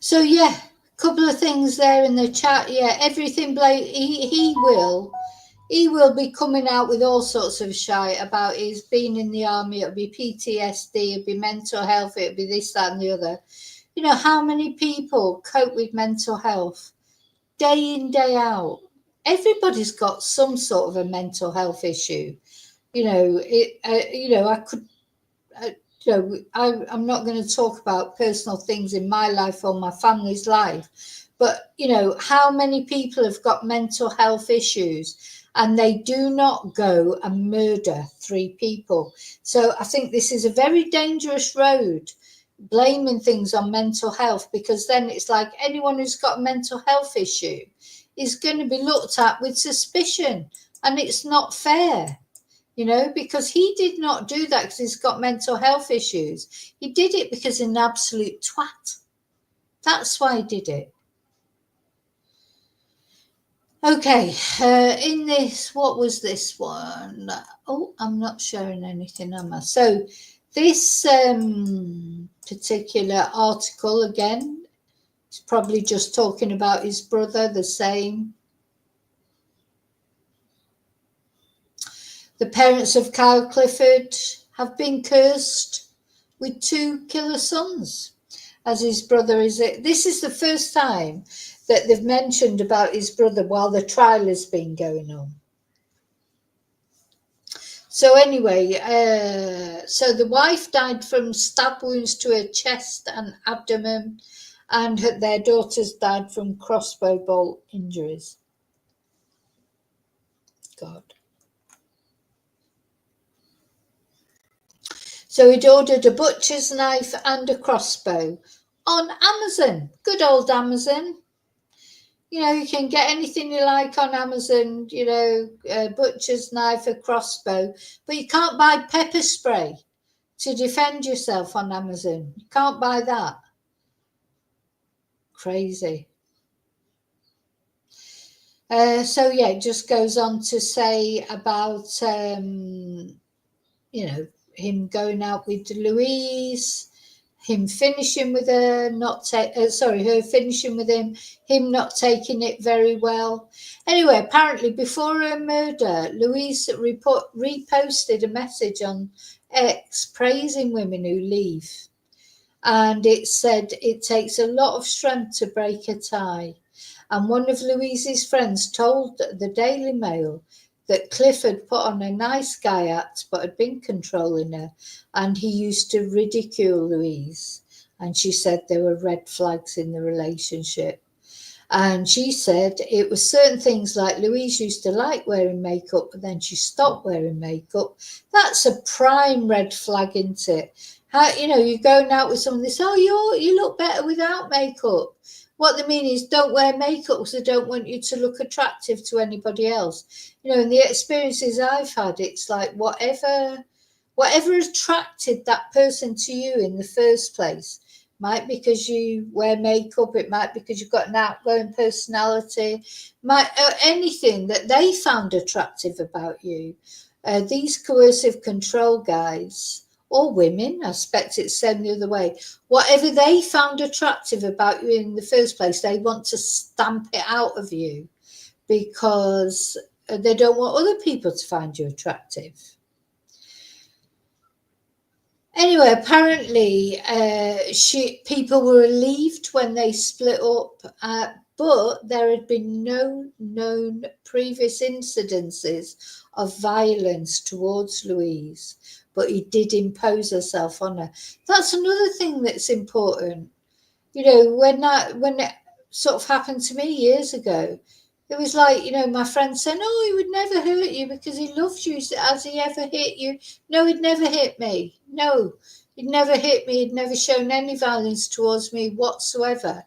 [SPEAKER 1] So yeah, a couple of things there in the chat. Yeah, everything. He will be coming out with all sorts of shite about his being in the army. It'll be PTSD. It'll be mental health. It'll be this, that, and the other. You know how many people cope with mental health day in, day out? Everybody's got some sort of a mental health issue. I'm not going to talk about personal things in my life or my family's life, but how many people have got mental health issues and they do not go and murder 3 people? So I think this is a very dangerous road, blaming things on mental health, because then it's like anyone who's got a mental health issue is going to be looked at with suspicion. And it's not fair, you know, because he did not do that because he's got mental health issues. He did it because he's an absolute twat. That's why he did it. Okay, in this, what was this one? Oh, I'm not showing anything, am I? So this particular article, again, is probably just talking about his brother, the same. The parents of Kyle Clifford have been cursed with 2 killer sons, as his brother is. This is the first time that they've mentioned about his brother while the trial has been going on. So anyway, so the wife died from stab wounds to her chest and abdomen, and their daughters died from crossbow bolt injuries. God. So he'd ordered a butcher's knife and a crossbow on Amazon. Good old Amazon. You know, you can get anything you like on Amazon, you know, a butcher's knife, a crossbow, but you can't buy pepper spray to defend yourself on Amazon. You can't buy that. Crazy. So, yeah, it just goes on to say about, you know, him going out with Louise, him finishing with her, her finishing with him not taking it very well. Anyway, apparently before her murder, Louise reposted a message on X praising women who leave. And it said it takes a lot of strength to break a tie. And one of Louise's friends told the Daily Mail that Clifford put on a nice guy act but had been controlling her, and he used to ridicule Louise. And she said there were red flags in the relationship. And she said it was certain things like Louise used to like wearing makeup, but then she stopped wearing makeup. That's a prime red flag, isn't it? How, you know, you're going out with someone, they say, oh, you look better without makeup. What they mean is don't wear makeup because they don't want you to look attractive to anybody else. You know, in the experiences I've had, it's like whatever attracted that person to you in the first place, might be because you wear makeup, it might be because you've got an outgoing personality, might anything that they found attractive about you. These coercive control guys, or women, I expect it's same the other way, whatever they found attractive about you in the first place, they want to stamp it out of you because they don't want other people to find you attractive. Anyway, apparently people were relieved when they split up, but there had been no known previous incidences of violence towards Louise, but he did impose himself on her. That's another thing that's important. You know, when it sort of happened to me years ago, it was like, you know, my friend saying, oh, he would never hurt you because he loves you. Has he ever hit you? No, he'd never hit me. No, he'd never hit me. He'd never shown any violence towards me whatsoever.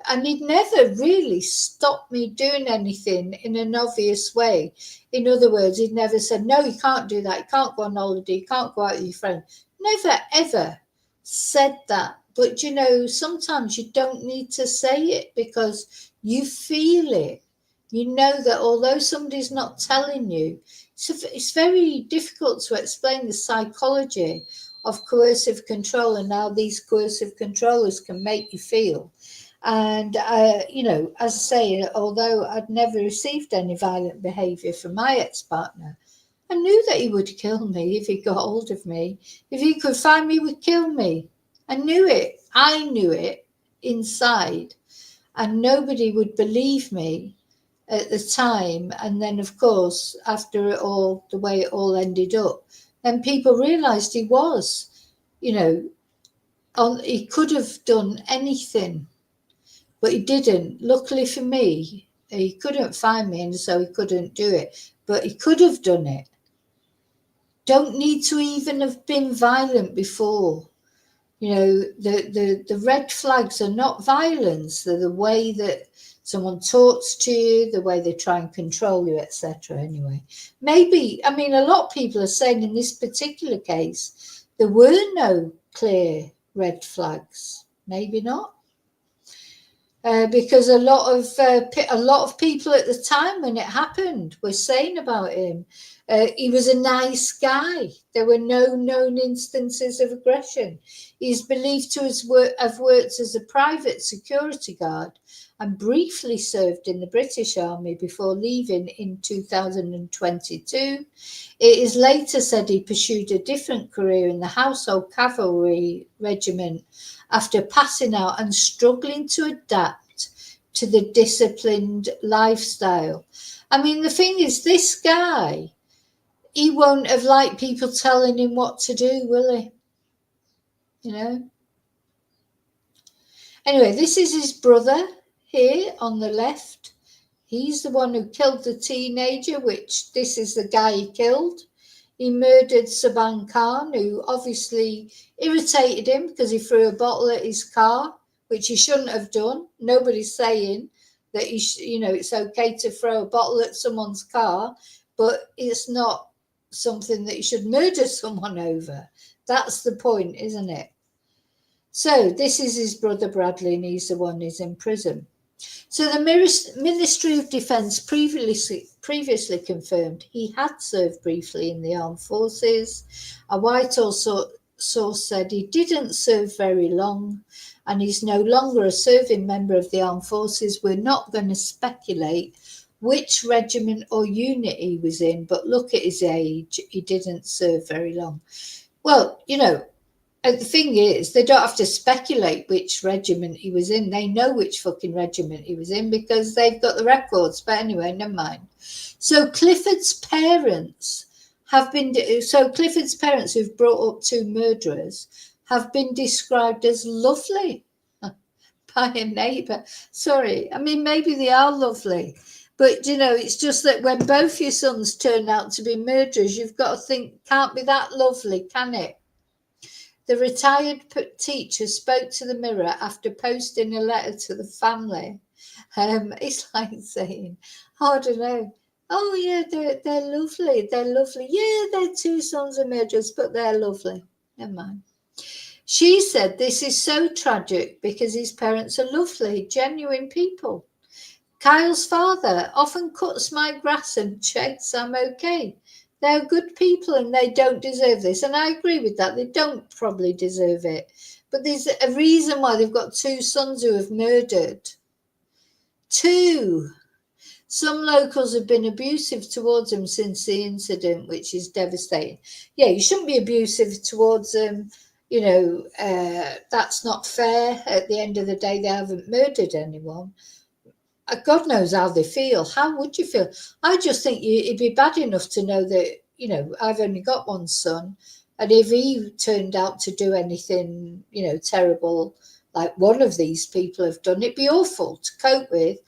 [SPEAKER 1] And he'd never really stopped me doing anything in an obvious way. In other words, he'd never said, no, you can't do that. You can't go on holiday. You can't go out with your friend. Never, ever said that. But, you know, sometimes you don't need to say it because you feel it. You know that although somebody's not telling you, it's very difficult to explain the psychology of coercive control and how these coercive controllers can make you feel. And, you know, as I say, although I'd never received any violent behaviour from my ex-partner, I knew that he would kill me if he got hold of me. If he could find me, he would kill me. I knew it. I knew it inside. And nobody would believe me at the time. And then, of course, after it all, the way it all ended up, then people realised he was, you know, he could have done anything, but he didn't. Luckily for me, he couldn't find me, and so he couldn't do it. But he could have done it. Don't need to even have been violent before. You know, the red flags are not violence. They're the way that someone talks to you, the way they try and control you, etc. Anyway, maybe, I mean, a lot of people are saying in this particular case, there were no clear red flags. Maybe not. Because a lot of people at the time when it happened were saying about him, he was a nice guy. There were no known instances of aggression. He's believed to have worked as a private security guard and briefly served in the British Army before leaving in 2022. It is later said he pursued a different career in the Household Cavalry Regiment after passing out and struggling to adapt to the disciplined lifestyle. I mean, the thing is, this guy, he won't have liked people telling him what to do, will he? You know? Anyway, this is his brother here on the left. He's the one who killed the teenager, which this is the guy he killed. He murdered Saban Khan, who obviously irritated him because he threw a bottle at his car, which he shouldn't have done. Nobody's saying that it's okay to throw a bottle at someone's car, but it's not something that you should murder someone over. That's the point, isn't it? So this is his brother Bradley, and he's the one who's in prison. So the Ministry of Defence previously confirmed he had served briefly in the armed forces. A Whitehall source said he didn't serve very long and he's no longer a serving member of the armed forces. We're not going to speculate which regiment or unit he was in, but look at his age. He didn't serve very long. Well, the thing is, they don't have to speculate which regiment he was in. They know which fucking regiment he was in because they've got the records. But anyway, never mind. So Clifford's parents who've brought up two murderers have been described as lovely by a neighbour. Sorry, I mean, maybe they are lovely. But, it's just that when both your sons turn out to be murderers, you've got to think, can't be that lovely, can it? The retired teacher spoke to the Mirror after posting a letter to the family. It's like saying, I don't know. Oh, yeah, they're lovely. They're lovely. Yeah, their two sons are murderers, but they're lovely. Never mind. She said, this is so tragic because his parents are lovely, genuine people. Kyle's father often cuts my grass and checks I'm okay. They're good people and they don't deserve this. And I agree with that. They don't probably deserve it. But there's a reason why they've got two sons who have murdered. Two. Some locals have been abusive towards him since the incident, which is devastating. Yeah, you shouldn't be abusive towards them. That's not fair. At the end of the day, they haven't murdered anyone. God knows how they feel. How would you feel? I just think it'd be bad enough to know that, I've only got one son. And if he turned out to do anything, terrible, like one of these people have done, it'd be awful to cope with.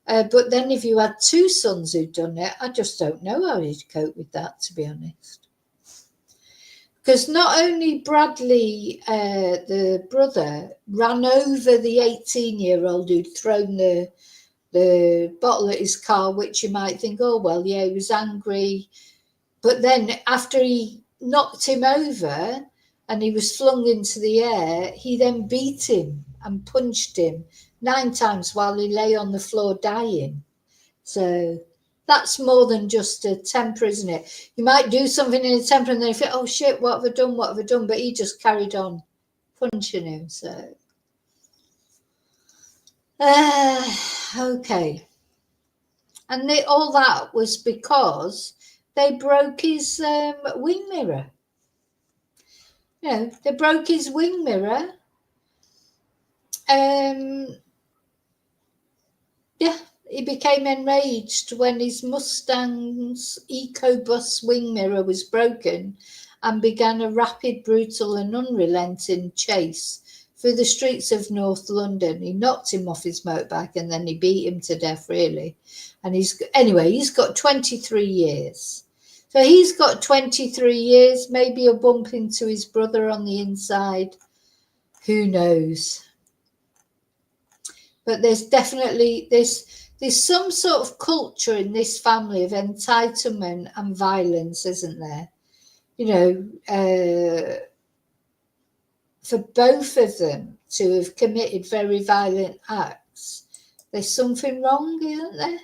[SPEAKER 1] But then if you had two sons who'd done it, I just don't know how you'd cope with that, to be honest. Because not only Bradley, the brother, ran over the 18-year-old who'd thrown the bottle at his car, which you might think, oh, well, yeah, he was angry. But then after he knocked him over and he was flung into the air, he then beat him and punched him 9 times while he lay on the floor dying. So that's more than just a temper, isn't it? You might do something in a temper and then you think, oh, shit, what have I done? What have I done? But he just carried on punching him, so... okay. And all that was because they broke his wing mirror. They broke his wing mirror. He became enraged when his Mustang's EcoBus wing mirror was broken and began a rapid, brutal and unrelenting chase through the streets of North London. He knocked him off his motorbike and then he beat him to death, really. And he's got 23 years. So he's got 23 years. Maybe he'll bump into his brother on the inside. Who knows? But there's definitely there's some sort of culture in this family of entitlement and violence, isn't there? You know, for both of them to have committed very violent acts, there's something wrong, isn't there?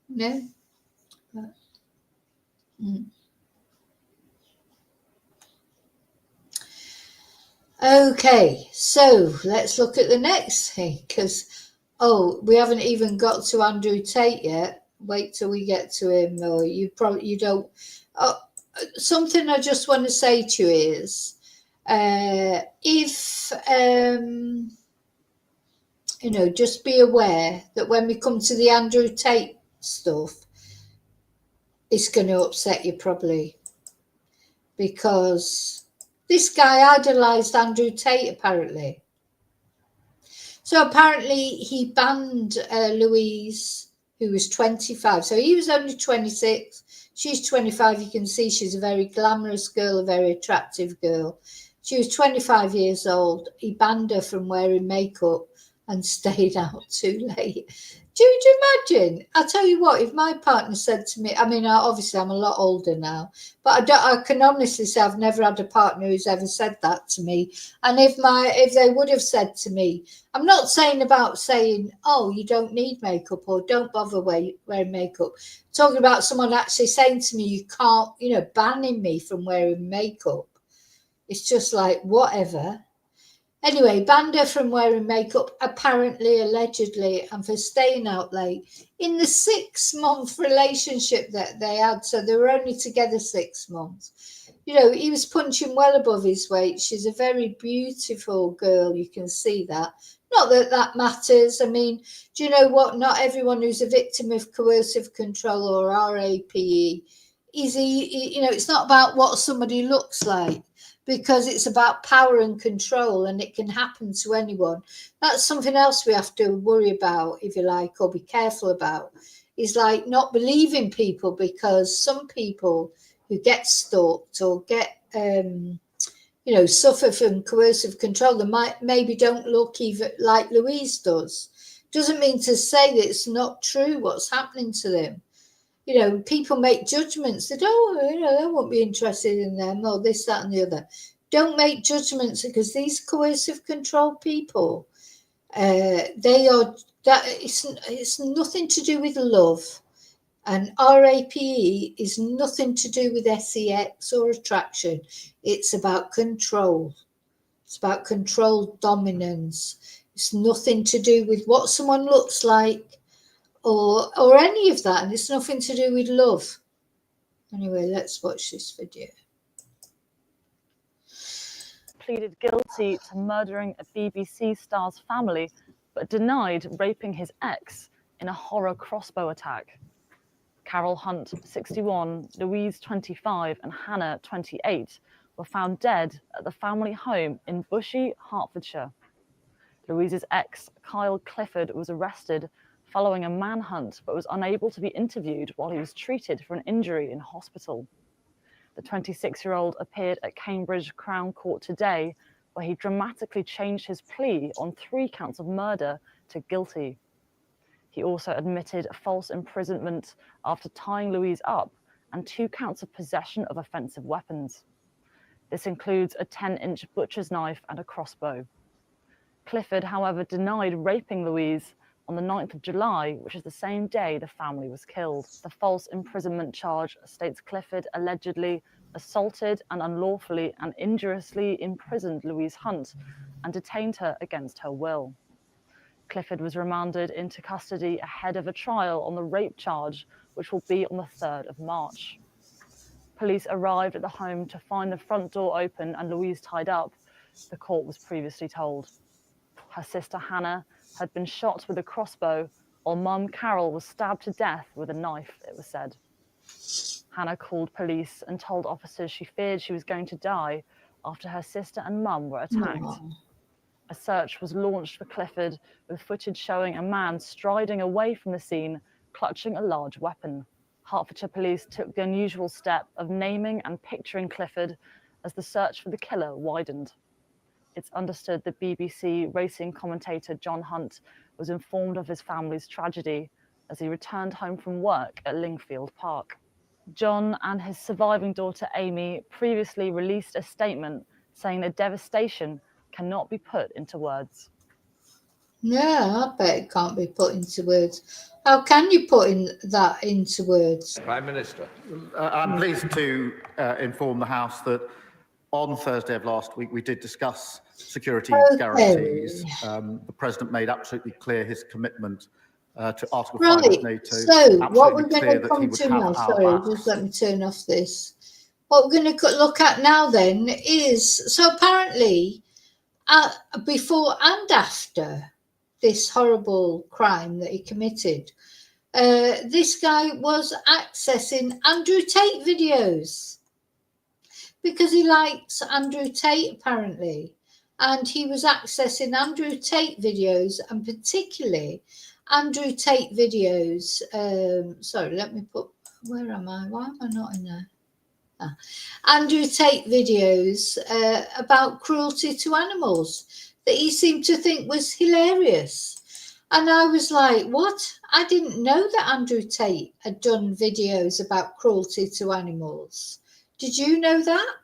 [SPEAKER 1] No. Okay, so let's look at the next thing, because we haven't even got to Andrew Tate yet. Wait till we get to him, or you don't. Something I just want to say to you is, if just be aware that when we come to the Andrew Tate stuff, it's going to upset you probably, because this guy idolized Andrew Tate apparently. So apparently he banned Louise, who was 25. So he was only 26. She's 25. You can see she's a very glamorous girl, a very attractive girl. She was 25 years old. He banned her from wearing makeup and stayed out too late. Do you imagine? I tell you what, if my partner said to me, I mean, obviously I'm a lot older now, but I can honestly say I've never had a partner who's ever said that to me. And if they would have said to me, I'm not saying about saying, oh, you don't need makeup or don't bother wearing makeup. I'm talking about someone actually saying to me, you can't, banning me from wearing makeup. It's just like, whatever. Anyway, banned her from wearing makeup, apparently, allegedly, and for staying out late in the 6-month relationship that they had. So they were only together 6 months. He was punching well above his weight. She's a very beautiful girl. You can see that. Not that matters. I mean, do you know what? Not everyone who's a victim of coercive control or RAPE it's not about what somebody looks like, because it's about power and control, and it can happen to anyone. That's something else we have to worry about, if you like, or be careful about, is like not believing people, because some people who get stalked or get suffer from coercive control, they maybe don't look even like Louise does. Doesn't mean to say that it's not true what's happening to them. People make judgments that, they won't be interested in them, or this, that, and the other. Don't make judgments, because these coercive control people, it's nothing to do with love. And RAPE is nothing to do with sex or attraction. It's about control. It's about control, dominance. It's nothing to do with what someone looks like, or any of that, and it's nothing to do with love. Anyway, let's watch this video.
[SPEAKER 7] Pleaded guilty to murdering a BBC star's family, but denied raping his ex in a horror crossbow attack. Carol Hunt, 61, Louise, 25, and Hannah, 28, were found dead at the family home in Bushey, Hertfordshire. Louise's ex, Kyle Clifford, was arrested following a manhunt, but was unable to be interviewed while he was treated for an injury in hospital. The 26-year-old appeared at Cambridge Crown Court today, where he dramatically changed his plea on 3 counts of murder to guilty. He also admitted false imprisonment after tying Louise up and 2 counts of possession of offensive weapons. This includes a 10-inch butcher's knife and a crossbow. Clifford, however, denied raping Louise on the 9th of July, which is the same day the family was killed. The false imprisonment charge states Clifford allegedly assaulted and unlawfully and injuriously imprisoned Louise Hunt and detained her against her will. Clifford was remanded into custody ahead of a trial on the rape charge, which will be on the 3rd of March. Police arrived at the home to find the front door open and Louise tied up, the court was previously told. Her sister Hannah had been shot with a crossbow, while mum Carol was stabbed to death with a knife, it was said. Hannah called police and told officers she feared she was going to die after her sister and mum were attacked.
[SPEAKER 1] Aww.
[SPEAKER 7] A search was launched for Clifford, with footage showing a man striding away from the scene, clutching a large weapon. Hertfordshire police took the unusual step of naming and picturing Clifford as the search for the killer widened. It's understood the BBC racing commentator John Hunt was informed of his family's tragedy as he returned home from work at Lingfield Park. John and his surviving daughter Amy previously released a statement saying the devastation cannot be put into words.
[SPEAKER 1] No, I bet it can't be put into words. How can you put that into words?
[SPEAKER 8] Prime Minister.
[SPEAKER 9] I'm pleased to inform the House that on Thursday of last week we did discuss security guarantees. The President made absolutely clear his commitment to Article 5 of NATO.
[SPEAKER 1] So what we're going to come to now, sorry, just let me turn off this. What we're going to look at now then is, so apparently before and after this horrible crime that he committed, this guy was accessing Andrew Tate videos because he likes Andrew Tate apparently, and he was accessing Andrew Tate videos, and particularly Andrew Tate videos. Sorry, let me put, where am I? Why am I not in there? Andrew Tate videos about cruelty to animals that he seemed to think was hilarious. And I was like, what? I didn't know that Andrew Tate had done videos about cruelty to animals. Did you know that?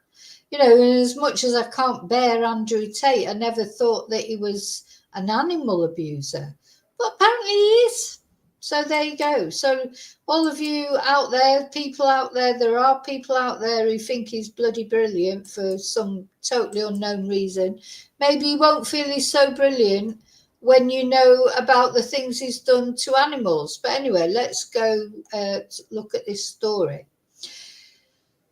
[SPEAKER 1] You know, and as much as I can't bear Andrew Tate, I never thought that he was an animal abuser. But apparently he is. So there you go. So all of you out there, people out there, there are people out there who think he's bloody brilliant for some totally unknown reason. Maybe you won't feel he's so brilliant when you know about the things he's done to animals. But anyway, let's go look at this story.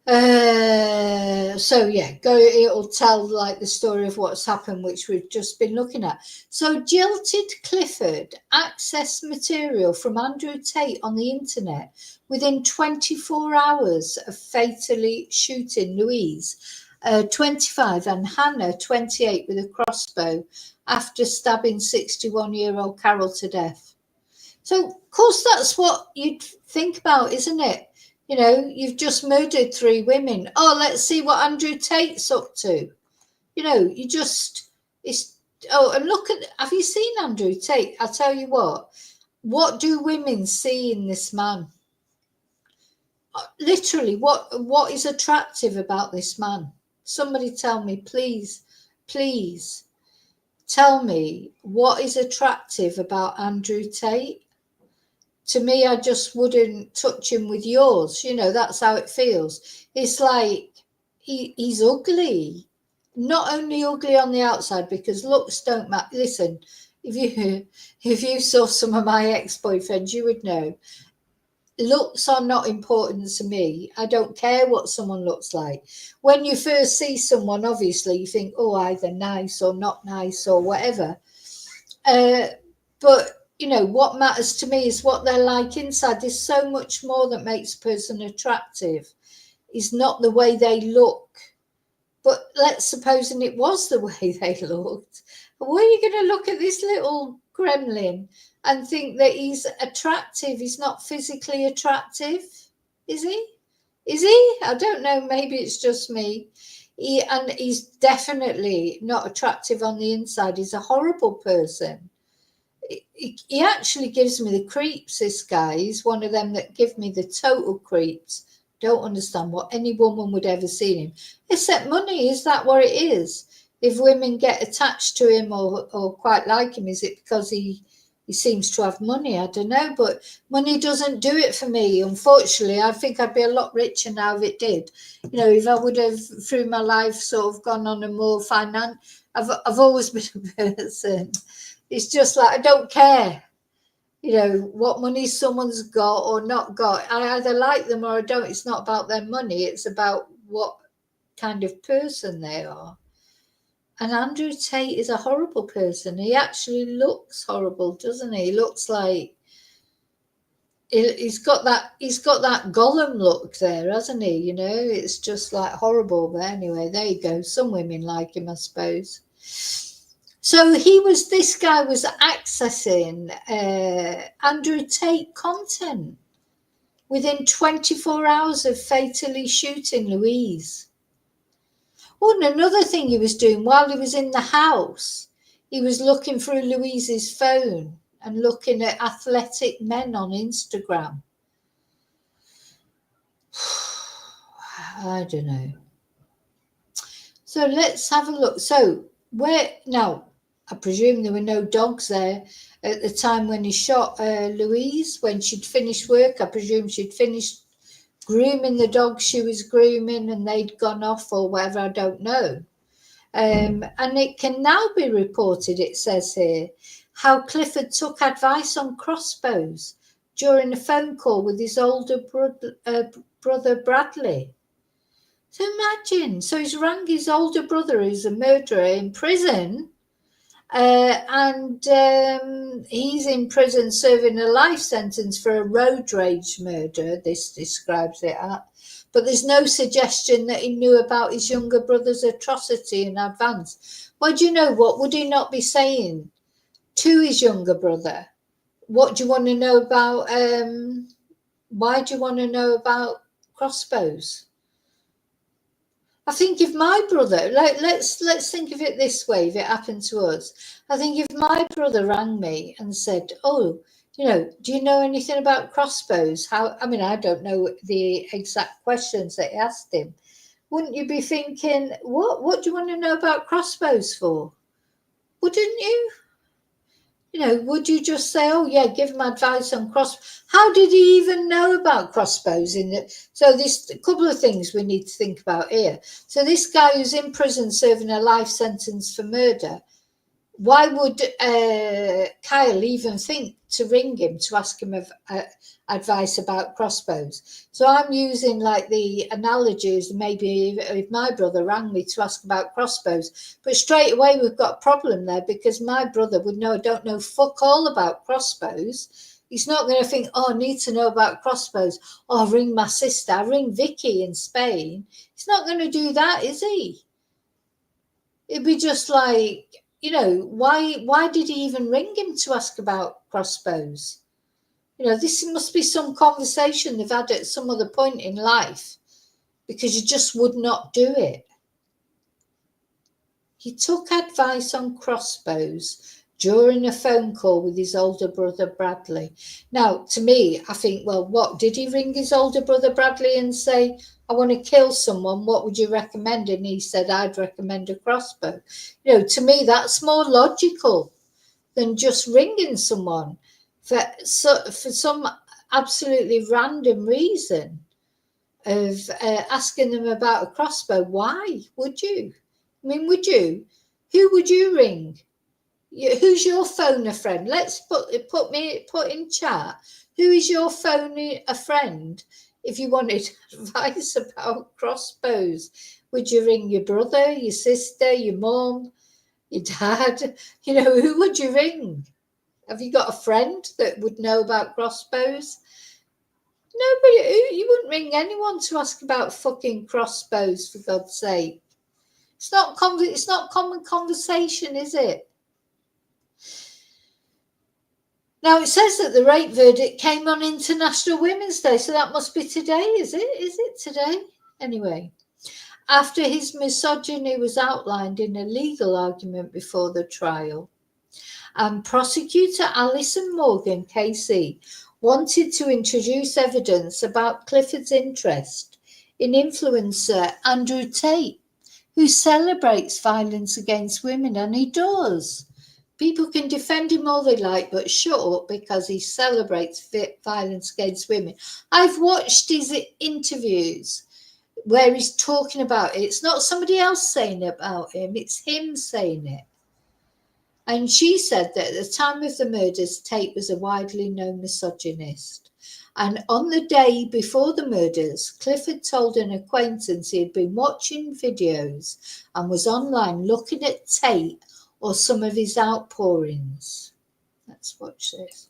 [SPEAKER 1] So yeah, it'll tell like the story of what's happened, which we've just been looking at. So jilted Clifford accessed material from Andrew Tate on the internet within 24 hours of fatally shooting Louise, 25, and Hannah, 28, with a crossbow after stabbing 61-year-old Carol to death. So of course that's what you'd think about, isn't it? You know, you've just murdered 3 women. Oh, let's see what Andrew Tate's up to. You know, and look at, have you seen Andrew Tate? I'll tell you what do women see in this man? Literally, what is attractive about this man? Somebody tell me, please tell me what is attractive about Andrew Tate. To me, I just wouldn't touch him with yours. You know, that's how it feels. It's like he's ugly. Not only ugly on the outside, because looks don't matter. Listen, if you saw some of my ex-boyfriends, you would know. Looks are not important to me. I don't care what someone looks like. When you first see someone, obviously, you think, oh, either nice or not nice or whatever. But you know, what matters to me is what they're like inside. There's so much more that makes a person attractive. It's not the way they look. But let's suppose it was the way they looked. Were you going to look at this little gremlin and think that he's attractive? He's not physically attractive, is he? Is he? I don't know. Maybe it's just me. He's definitely not attractive on the inside. He's a horrible person. He actually gives me the creeps, this guy. He's one of them that give me the total creeps. Don't understand what any woman would ever see in him. Except money, is that what it is? If women get attached to him or quite like him, is it because he seems to have money? I don't know, but money doesn't do it for me, unfortunately. I think I'd be a lot richer now if it did. You know, if I would have, through my life, sort of gone on a more I've always been a person. It's just like, I don't care, you know, what money someone's got or not got. I either like them or I don't. It's not about their money. It's about what kind of person they are. And Andrew Tate is a horrible person. He actually looks horrible, doesn't he? He looks like he's got that Gollum look there, hasn't he? You know, it's just like horrible. But anyway, there you go. Some women like him, I suppose. So this guy was accessing Andrew Tate content within 24 hours of fatally shooting Louise. Oh, and another thing he was doing while he was in the house, he was looking through Louise's phone and looking at athletic men on Instagram. I don't know. So let's have a look. So where now? I presume there were no dogs there at the time when he shot Louise. When she'd finished work, I presume she'd finished grooming the dog she was grooming, and they'd gone off or whatever. I don't know. And it can now be reported. It says here how Clifford took advice on crossbows during a phone call with his older brother Bradley. So imagine, so he's rang his older brother, who's a murderer, in prison, and he's in prison serving a life sentence for a road rage murder, this describes it at. But there's no suggestion that he knew about his younger brother's atrocity in advance. Well, do you know what would he not be saying to his younger brother? What do you want to know about, why do you want to know about crossbows? I think if my brother, let's think of it this way, if it happened to us, I think if my brother rang me and said, oh, do you know anything about crossbows? I don't know the exact questions that he asked him. Wouldn't you be thinking, what do you want to know about crossbows for? Wouldn't you? Would you just say, oh, yeah, give him advice on How did he even know about crossbows? So there's a couple of things we need to think about here. So this guy who's in prison serving a life sentence for murder, why would Kyle even think to ring him to ask him advice about crossbows? So I'm using like the analogies, maybe if my brother rang me to ask about crossbows, but straight away we've got a problem there because my brother would know I don't know fuck all about crossbows. He's not going to think, oh, I need to know about crossbows. Oh, I'll ring my sister, I'll ring Vicky in Spain. He's not going to do that, is he? It'd be just like, why did he even ring him to ask about crossbows? This must be some conversation they've had at some other point in life because you just would not do it. He took advice on crossbows during a phone call with his older brother Bradley. Now, to me, I think, well, what did he ring his older brother Bradley and say, I want to kill someone, what would you recommend? And he said, I'd recommend a crossbow. To me, that's more logical than just ringing someone for some absolutely random reason of asking them about a crossbow. Why would you? Would you? Who would you ring? Who's your phone a friend? Let's put in chat. Who is your phone a friend? If you wanted advice about crossbows, would you ring your brother, your sister, your mum, your dad? Who would you ring? Have you got a friend that would know about crossbows? Nobody. You wouldn't ring anyone to ask about fucking crossbows, for God's sake. It's not common conversation, is it? Now, it says that the rape verdict came on International Women's Day, so that must be today, is it? Is it today? Anyway, after his misogyny was outlined in a legal argument before the trial, and prosecutor Alison Morgan, KC, wanted to introduce evidence about Clifford's interest in influencer Andrew Tate, who celebrates violence against women, and he does. People can defend him all they like, but shut up because he celebrates violence against women. I've watched his interviews where he's talking about it. It's not somebody else saying about him, it's him saying it. And she said that at the time of the murders, Tate was a widely known misogynist. And on the day before the murders, Clifford told an acquaintance he had been watching videos and was online looking at Tate or some of his outpourings. Let's watch this.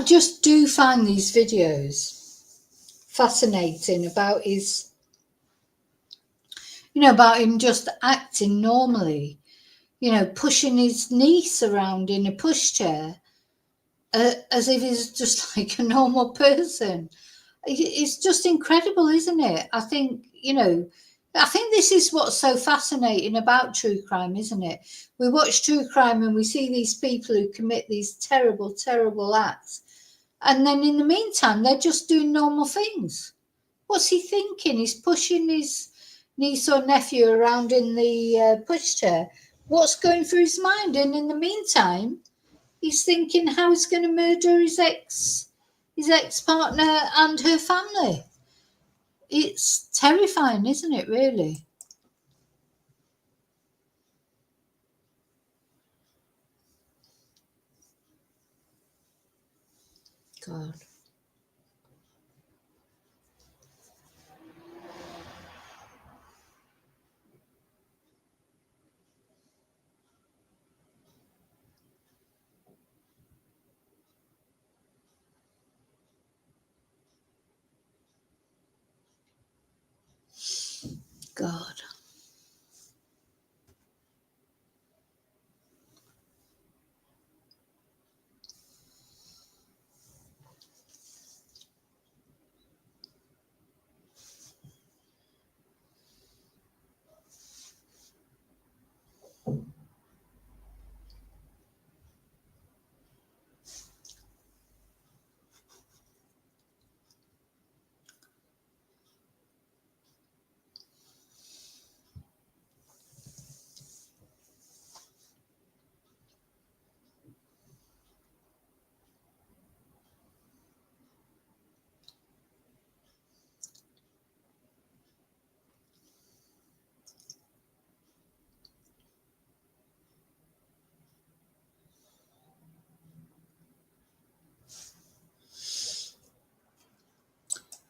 [SPEAKER 1] just do find these videos fascinating about his, about him just acting normally, pushing his niece around in a pushchair as if he's just like a normal person. It's just incredible, isn't it? I think this is what's so fascinating about true crime, isn't it? We watch true crime and we see these people who commit these terrible, terrible acts. And then in the meantime, they're just doing normal things. What's he thinking? He's pushing his niece or nephew around in the pushchair. What's going through his mind? And in the meantime, he's thinking how he's going to murder his ex-partner and her family. It's terrifying, isn't it, really? God. God.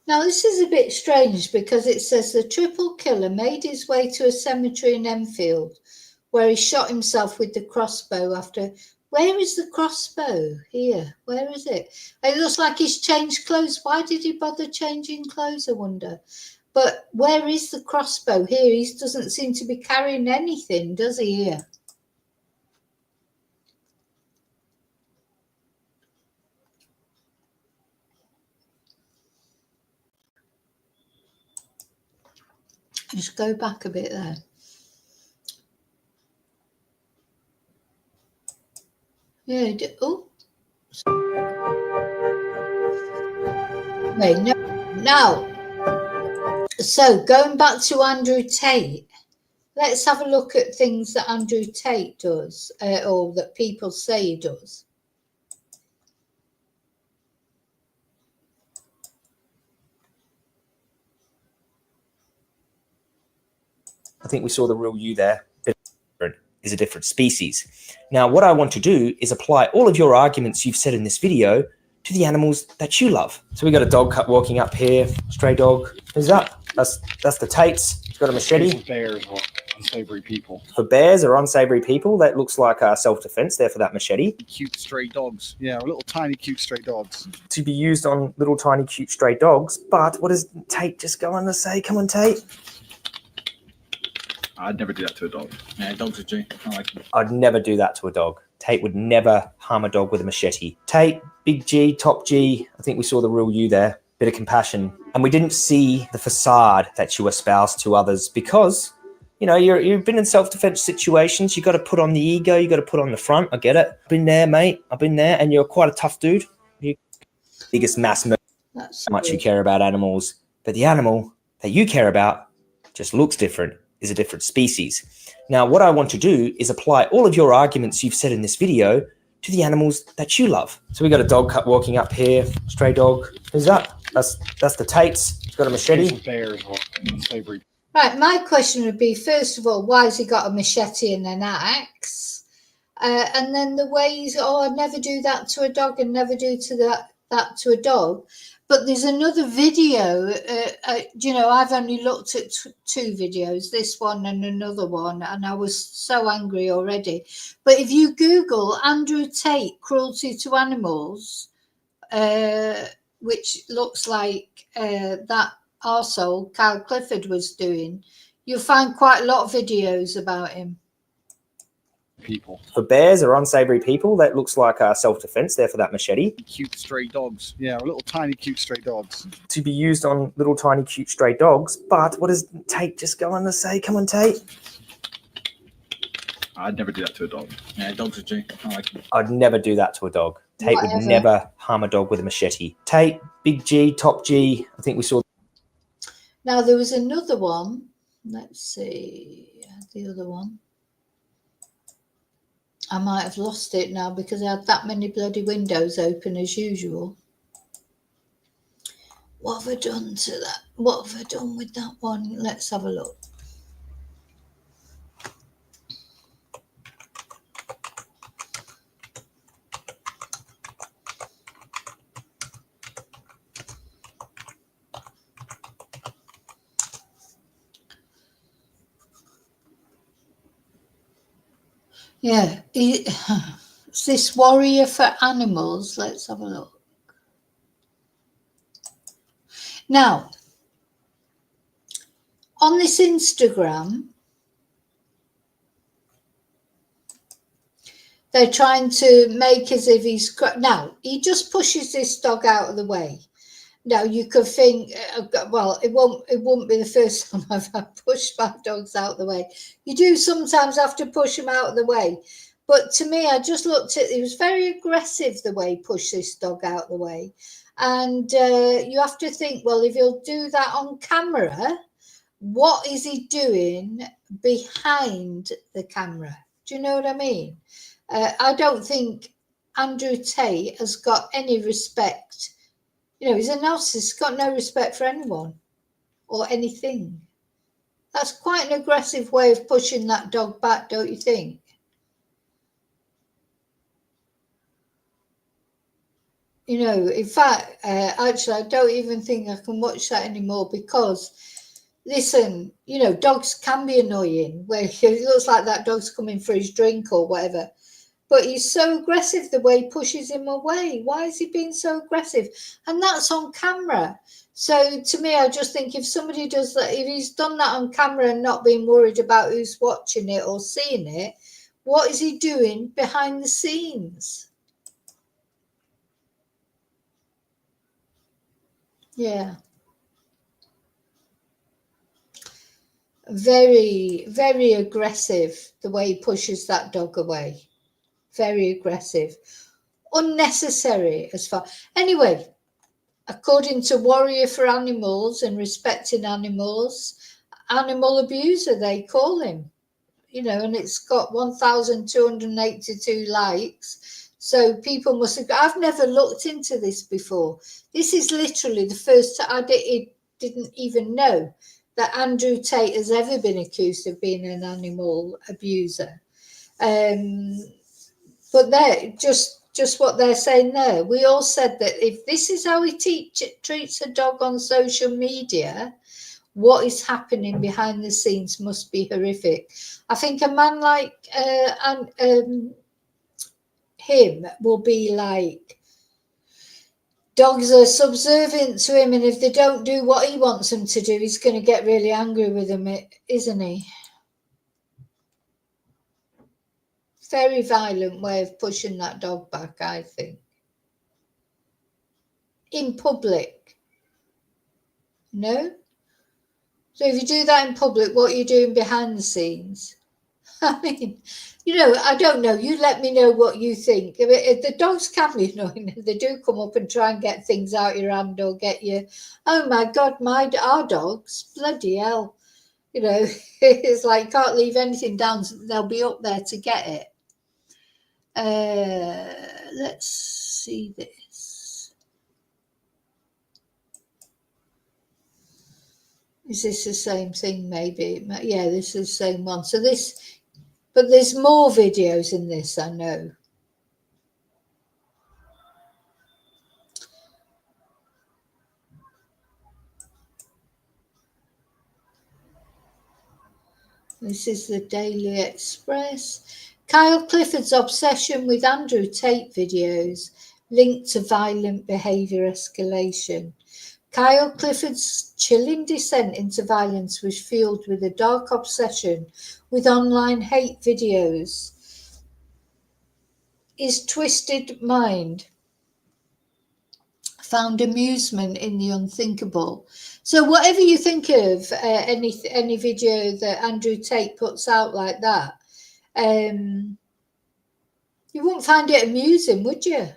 [SPEAKER 1] Now, this is a bit strange because it says the triple killer made his way to a cemetery in Enfield where he shot himself with the crossbow after. Where is the crossbow? Here. Where is it? It looks like he's changed clothes. Why did he bother changing clothes, I wonder? But where is the crossbow? Here, he doesn't seem to be carrying anything, does he, here? Just go back a bit there. Yeah. Oh. Wait. No. Now. So going back to Andrew Tate, let's have a look at things that Andrew Tate does, or that people say he does.
[SPEAKER 8] I think we saw the real you there. Is a different species. Now, what I want to do is apply all of your arguments you've said in this video to the animals that you love. So we got a dog walking up here, stray dog. Who's that? That's the Tates. He's got a machete.
[SPEAKER 10] For bears or unsavory people.
[SPEAKER 8] For bears or unsavory people, that looks like self-defense there for that machete.
[SPEAKER 10] Cute stray dogs. Yeah, little tiny cute stray dogs.
[SPEAKER 8] To be used on little tiny cute stray dogs. But what does Tate just go on to say? Come on, Tate.
[SPEAKER 10] I'd never do that to a dog. Yeah, dogs are G. I like them.
[SPEAKER 8] I'd never do that to a dog. Tate would never harm a dog with a machete. Tate, big G, top G. I think we saw the real you there. Bit of compassion. And we didn't see the facade that you espouse to others because, you've been in self-defense situations. You got to put on the ego. You got to put on the front. I get it. Been there, mate. I've been there. And you're quite a tough dude. You're biggest mass murderer. That's how much you care about animals. But the animal that you care about just looks different. Is a different species. Now, what I want to do is apply all of your arguments you've said in this video to the animals that you love. So we got a dog walking up here, stray dog. Who's that? That's the Tates. He's got a machete.
[SPEAKER 10] For bears or unsavory.
[SPEAKER 1] Right, my question would be, first of all, why has he got a machete and an axe? And then the way he's, I'd never do that to a dog and never do that to a dog. But there's another video, I've only looked at two videos, this one and another one, and I was so angry already. But if you Google Andrew Tate cruelty to animals, which looks like that arsehole Kyle Clifford was doing, you'll find quite a lot of videos about him.
[SPEAKER 10] People.
[SPEAKER 8] For bears or unsavory people, that looks like self-defense there for that machete.
[SPEAKER 10] Cute stray dogs. Yeah, little tiny cute stray dogs.
[SPEAKER 8] To be used on little tiny cute stray dogs. But what does Tate just go on to say? Come on, Tate.
[SPEAKER 10] I'd never do that to a dog. Yeah, dogs are G. I like them.
[SPEAKER 8] I'd never do that to a dog. Tate
[SPEAKER 1] Whatever.
[SPEAKER 8] would never harm a dog with a machete. Tate, big G, top G. I think we saw.
[SPEAKER 1] Now there was another one. Let's see the other one. I might have lost it now because I had that many bloody windows open as usual. What have I done to that? What have I done with that one? Let's have a look. Yeah, it's this warrior for animals. Let's have a look. Now, on this Instagram, they're trying to make as if he's... Now, he just pushes this dog out of the way. Now, you could think, well, it won't be the first time I've had pushed my dogs out of the way. You do sometimes have to push them out of the way. But to me, I just looked at it was very aggressive the way he pushed this dog out of the way. And you have to think, well, if he'll do that on camera, what is he doing behind the camera? Do you know what I mean? I don't think Andrew Tate has got any respect. You know, he's a narcissist, he's got no respect for anyone or anything. That's quite an aggressive way of pushing that dog back, don't you think? You know, in fact, actually, I don't even think I can watch that anymore because, listen, you know, dogs can be annoying where it looks like that dog's coming for his drink or whatever. But he's so aggressive the way he pushes him away. Why is he being so aggressive? And that's on camera. So to me, I just think if somebody does that, if he's done that on camera and not being worried about who's watching it or seeing it, what is he doing behind the scenes? Yeah. Very, very aggressive the way he pushes that dog away. Very aggressive. Unnecessary as far. Anyway, according to Warrior for Animals and Respecting Animals, animal abuser, they call him. You know, and it's got 1,282 likes. So people must have... I've never looked into this before. This is literally the first time I didn't even know that Andrew Tate has ever been accused of being an animal abuser. But they're just what they're saying there. We all said that if this is how he treats a dog on social media, what is happening behind the scenes must be horrific. I think a man like him will be like, dogs are subservient to him, and if they don't do what he wants them to do, he's going to get really angry with them, isn't he? Very violent way of pushing that dog back, I think. In public. No? So if you do that in public, what are you doing behind the scenes? I mean, you know, I don't know. You let me know what you think. If the dogs can be annoying. They do come up and try and get things out your hand or get you. Oh my God, our dogs, bloody hell. You know, it's like you can't leave anything down. So they'll be up there to get it. Let's see this. Is this the same thing? Maybe. Yeah, this is the same one. So this, but there's more videos in this, I know. This is the Daily Express. Kyle Clifford's obsession with Andrew Tate videos linked to violent behaviour escalation. Kyle Clifford's chilling descent into violence was fueled with a dark obsession with online hate videos. His twisted mind found amusement in the unthinkable. So whatever you think of any video that Andrew Tate puts out like that, you wouldn't find it amusing, would you?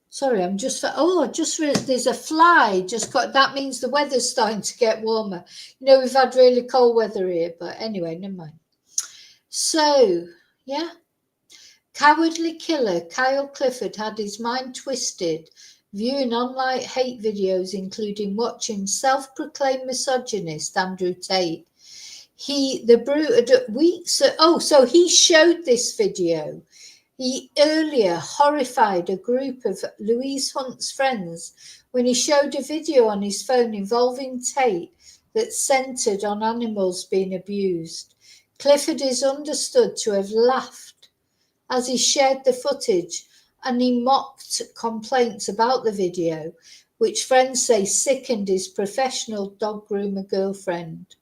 [SPEAKER 1] Sorry, I'm just there's a fly just got, that means the weather's starting to get warmer. You know, we've had really cold weather here, but anyway, never mind. So, yeah. Cowardly killer Kyle Clifford had his mind twisted, viewing online hate videos, including watching self-proclaimed misogynist Andrew Tate. So he showed this video. He earlier horrified a group of Louise Hunt's friends when he showed a video on his phone involving Tate that centred on animals being abused. Clifford is understood to have laughed as he shared the footage, and he mocked complaints about the video, which friends say sickened his professional dog groomer girlfriend.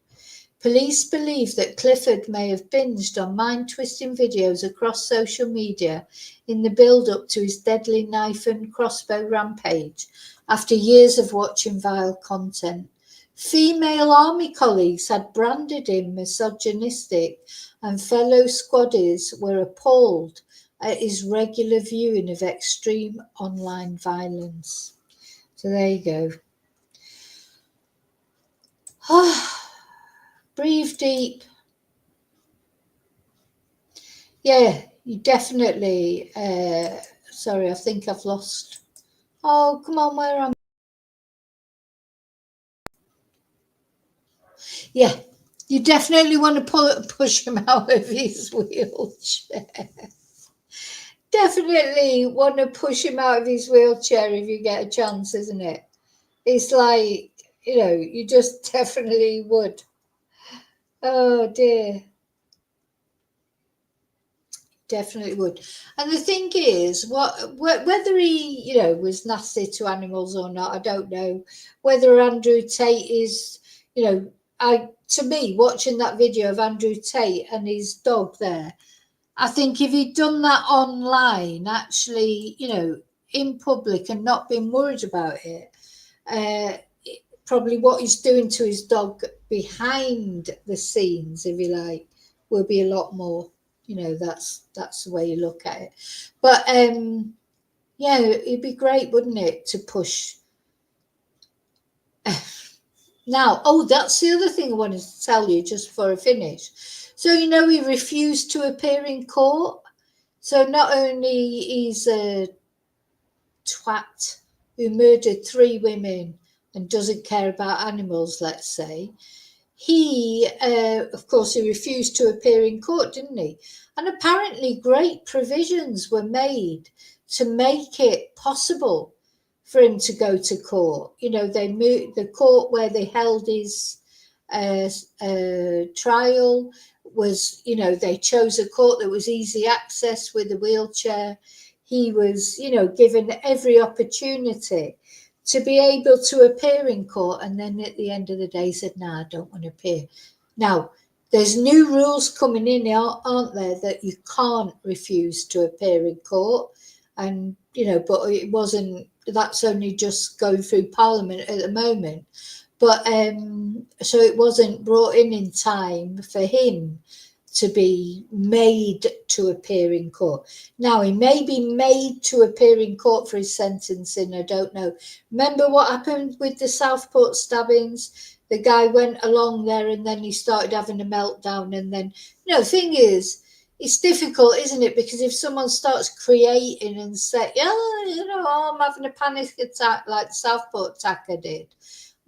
[SPEAKER 1] Police believe that Clifford may have binged on mind-twisting videos across social media in the build-up to his deadly knife and crossbow rampage after years of watching vile content. Female army colleagues had branded him misogynistic, and fellow squaddies were appalled at his regular viewing of extreme online violence. So there you go. Breathe deep. Yeah, you definitely, sorry, I think I've lost. Oh, come on, where am I? Yeah, you definitely want to push him out of his wheelchair. Definitely want to push him out of his wheelchair if you get a chance, isn't it? It's like, you know, you just definitely would. Oh dear. Definitely would. And the thing is, whether he, you know, was nasty to animals or not, I don't know. Whether Andrew Tate is, you know, to me, watching that video of Andrew Tate and his dog there, I think if he'd done that online, actually, you know, in public and not been worried about it, probably what he's doing to his dog behind the scenes, if you like, will be a lot more. You know, that's the way you look at it. But yeah, it'd be great, wouldn't it, to push. Now, that's the other thing I wanted to tell you just before I finish. So, you know, he refused to appear in court. So not only he's a twat who murdered 3 women and doesn't care about animals, let's say, he, of course, he refused to appear in court, didn't he? And apparently great provisions were made to make it possible for him to go to court. You know, they moved the court where they held his trial was, you know, they chose a court that was easy access with a wheelchair. He was, you know, given every opportunity to be able to appear in court, and then at the end of the day said, "No, I don't want to appear." Now, there's new rules coming in, aren't there, that you can't refuse to appear in court, and you know, but it wasn't. That's only just going through Parliament at the moment, but so it wasn't brought in time for him to be made to appear in court. Now, he may be made to appear in court for his sentencing, I don't know. Remember what happened with the Southport stabbings? The guy went along there and then he started having a meltdown, and then, you know, the thing is, it's difficult, isn't it? Because if someone starts creating and say, "Oh, you know, I'm having a panic attack," like the Southport attacker did.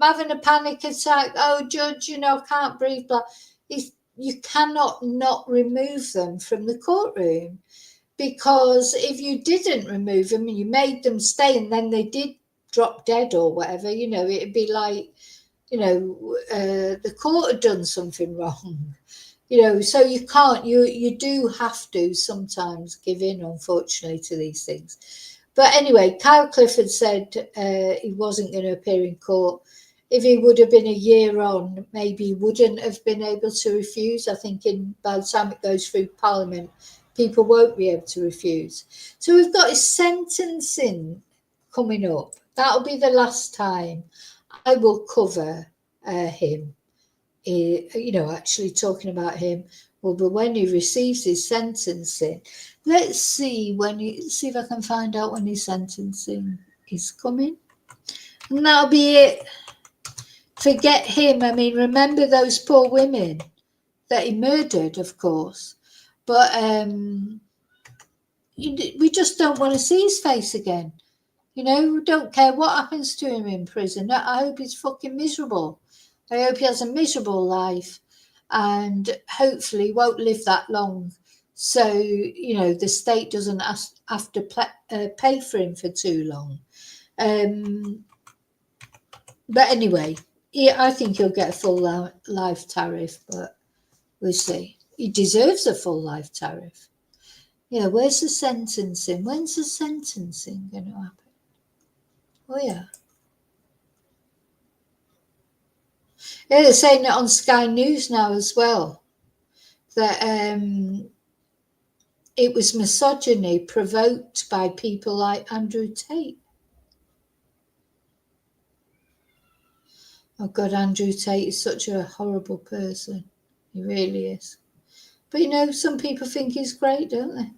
[SPEAKER 1] "I'm having a panic attack. Oh, judge, you know, I can't breathe," blah. You cannot not remove them from the courtroom, because if you didn't remove them and you made them stay and then they did drop dead or whatever, you know, it'd be like, you know, the court had done something wrong, you know. So you can't, you do have to sometimes give in, unfortunately, to these things. But anyway, Kyle Clifford said he wasn't going to appear in court. If he would have been a year on, maybe he wouldn't have been able to refuse. I think by the time it goes through Parliament, people won't be able to refuse. So we've got his sentencing coming up. That'll be the last time I will cover him. Actually talking about him will be when he receives his sentencing. Let's see see if I can find out when his sentencing is coming. And that'll be it. Forget him. I mean, remember those poor women that he murdered, of course. But we just don't want to see his face again. We don't care what happens to him in prison. I hope he's fucking miserable. I hope he has a miserable life and hopefully won't live that long. So, the state doesn't have to pay for him for too long. But anyway, I think he'll get a full life tariff, but we'll see. He deserves a full life tariff. Yeah, where's the sentencing? When's the sentencing going to happen? Oh, yeah. Yeah, they're saying it on Sky News now as well, that it was misogyny provoked by people like Andrew Tate. Oh, God, Andrew Tate is such a horrible person. He really is. But, some people think he's great, don't they?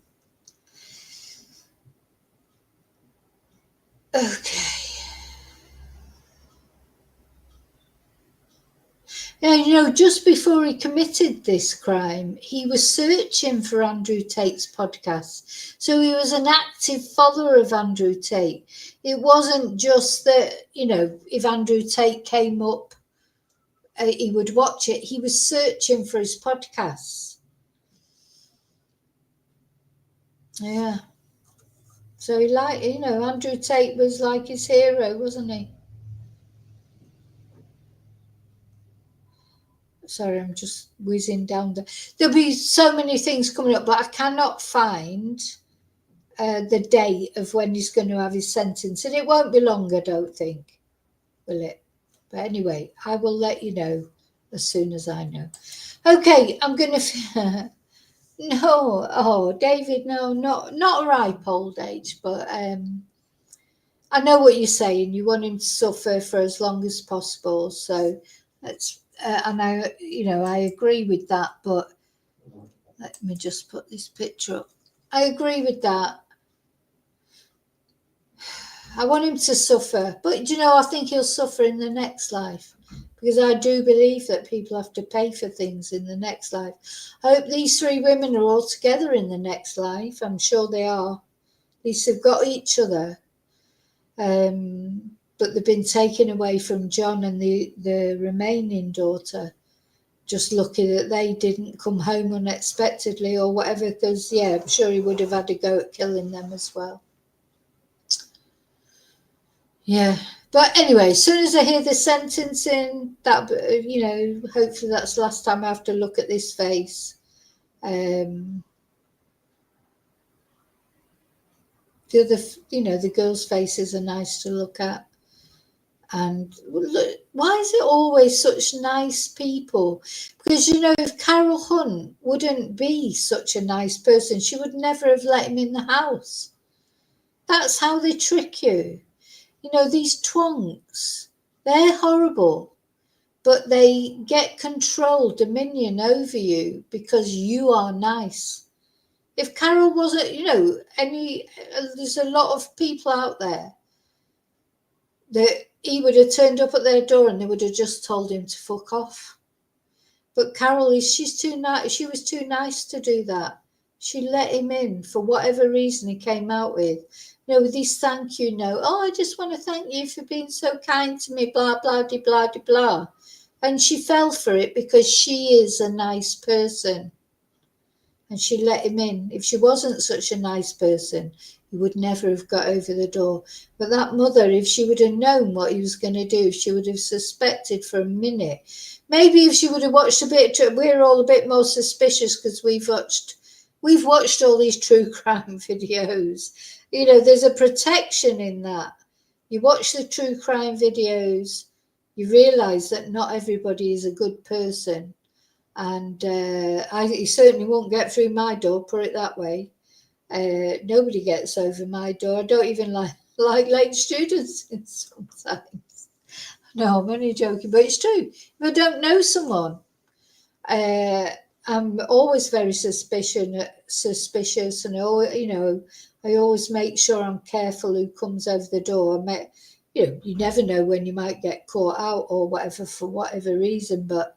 [SPEAKER 1] Okay. Yeah, just before he committed this crime, he was searching for Andrew Tate's podcast. So he was an active follower of Andrew Tate. It wasn't just that, if Andrew Tate came up, he would watch it. He was searching for his podcasts. Yeah. So he Andrew Tate was like his hero, wasn't he? Sorry, I'm just whizzing down there'll be so many things coming up, but I cannot find the date of when he's going to have his sentence, and it won't be long, I don't think, will it? But anyway, I will let you know as soon as I know. Okay, I'm going to no, David, no, not a ripe old age, but I know what you're saying. You want him to suffer for as long as possible, so that's and I agree with that, but let me just put this picture up. I agree with that. I want him to suffer, but I think he'll suffer in the next life, because I do believe that people have to pay for things in the next life. I hope these three women are all together in the next life. I'm sure they are. At least they've got each other. But they've been taken away from John and the remaining daughter. Just lucky that they didn't come home unexpectedly or whatever, because, I'm sure he would have had a go at killing them as well. Yeah. But anyway, as soon as I hear the sentencing, that, hopefully that's the last time I have to look at this face. The the girls' faces are nice to look at. And look, why is it always such nice people? Because, if Carol Hunt wouldn't be such a nice person, she would never have let him in the house. That's how they trick you. These twonks, they're horrible, but they get control, dominion over you because you are nice. If Carol wasn't, there's a lot of people out there that he would have turned up at their door and they would have just told him to fuck off. But Carol she's too nice. She was too nice to do that. She let him in for whatever reason he came out with. With his thank you note. Oh, I just want to thank you for being so kind to me, blah, blah, de, blah, de, blah. And she fell for it because she is a nice person. And she let him in. If she wasn't such a nice person, he would never have got over the door. But that mother, if she would have known what he was going to do, she would have suspected for a minute. Maybe if she would have watched a bit, we're all a bit more suspicious because we've we've watched all these true crime videos. You know, there's a protection in that. You watch the true crime videos, you realise that not everybody is a good person. And you certainly won't get through my door, put it that way. Nobody gets over my door. I don't even like late students sometimes. No, I'm only joking, but it's true. If I don't know someone, I'm always very suspicious, and you know, I always make sure I'm careful who comes over the door. You know, you never know when you might get caught out or whatever for whatever reason, but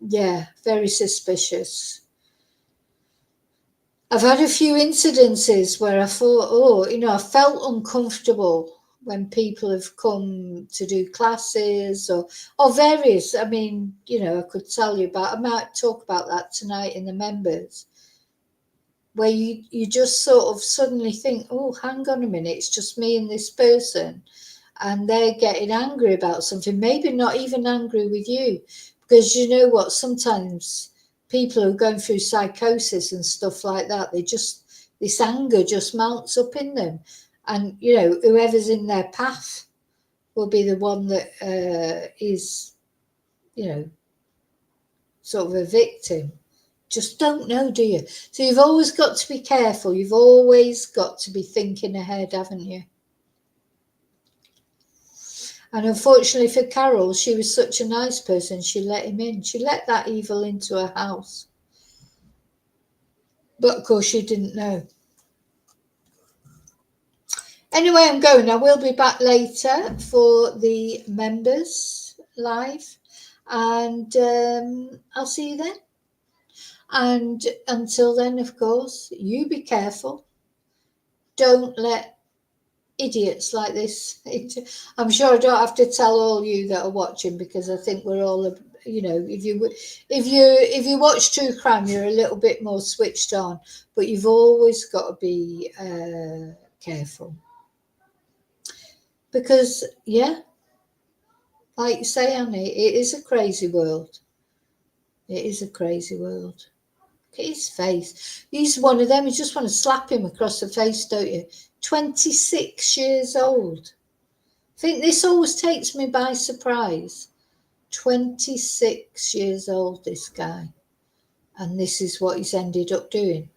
[SPEAKER 1] yeah, very suspicious. I've had a few incidences where I thought, oh, you know, I felt uncomfortable when people have come to do classes or various. I mean, you know, I could tell you about, I might talk about that tonight in the members, where you just sort of suddenly think, oh, hang on a minute, it's just me and this person, and they're getting angry about something, maybe not even angry with you, because you know what, sometimes people who are going through psychosis and stuff like that, this anger just mounts up in them, and you know, whoever's in their path will be the one that is, you know, sort of a victim. Just don't know, do you? So you've always got to be careful. You've always got to be thinking ahead, haven't you? And unfortunately for Carol, she was such a nice person. She let him in. She let that evil into her house. But of course, she didn't know. Anyway, I'm going. I will be back later for the members live. And I'll see you then. And until then, of course, you be careful. Don't let idiots like this. I'm sure I don't have to tell all you that are watching, because I think we're all, you know, if you watch true crime, you're a little bit more switched on, but you've always got to be careful, because yeah, like you say, Annie, it is a crazy world. It is a crazy world. Look at his face. He's one of them. You just want to slap him across the face, don't you? 26 years old. I think this always takes me by surprise. 26 years old, this guy. And this is what he's ended up doing.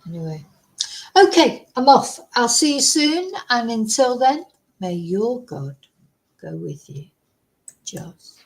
[SPEAKER 1] Anyway. Okay, I'm off. I'll see you soon. And until then, may your God go with you. Joss.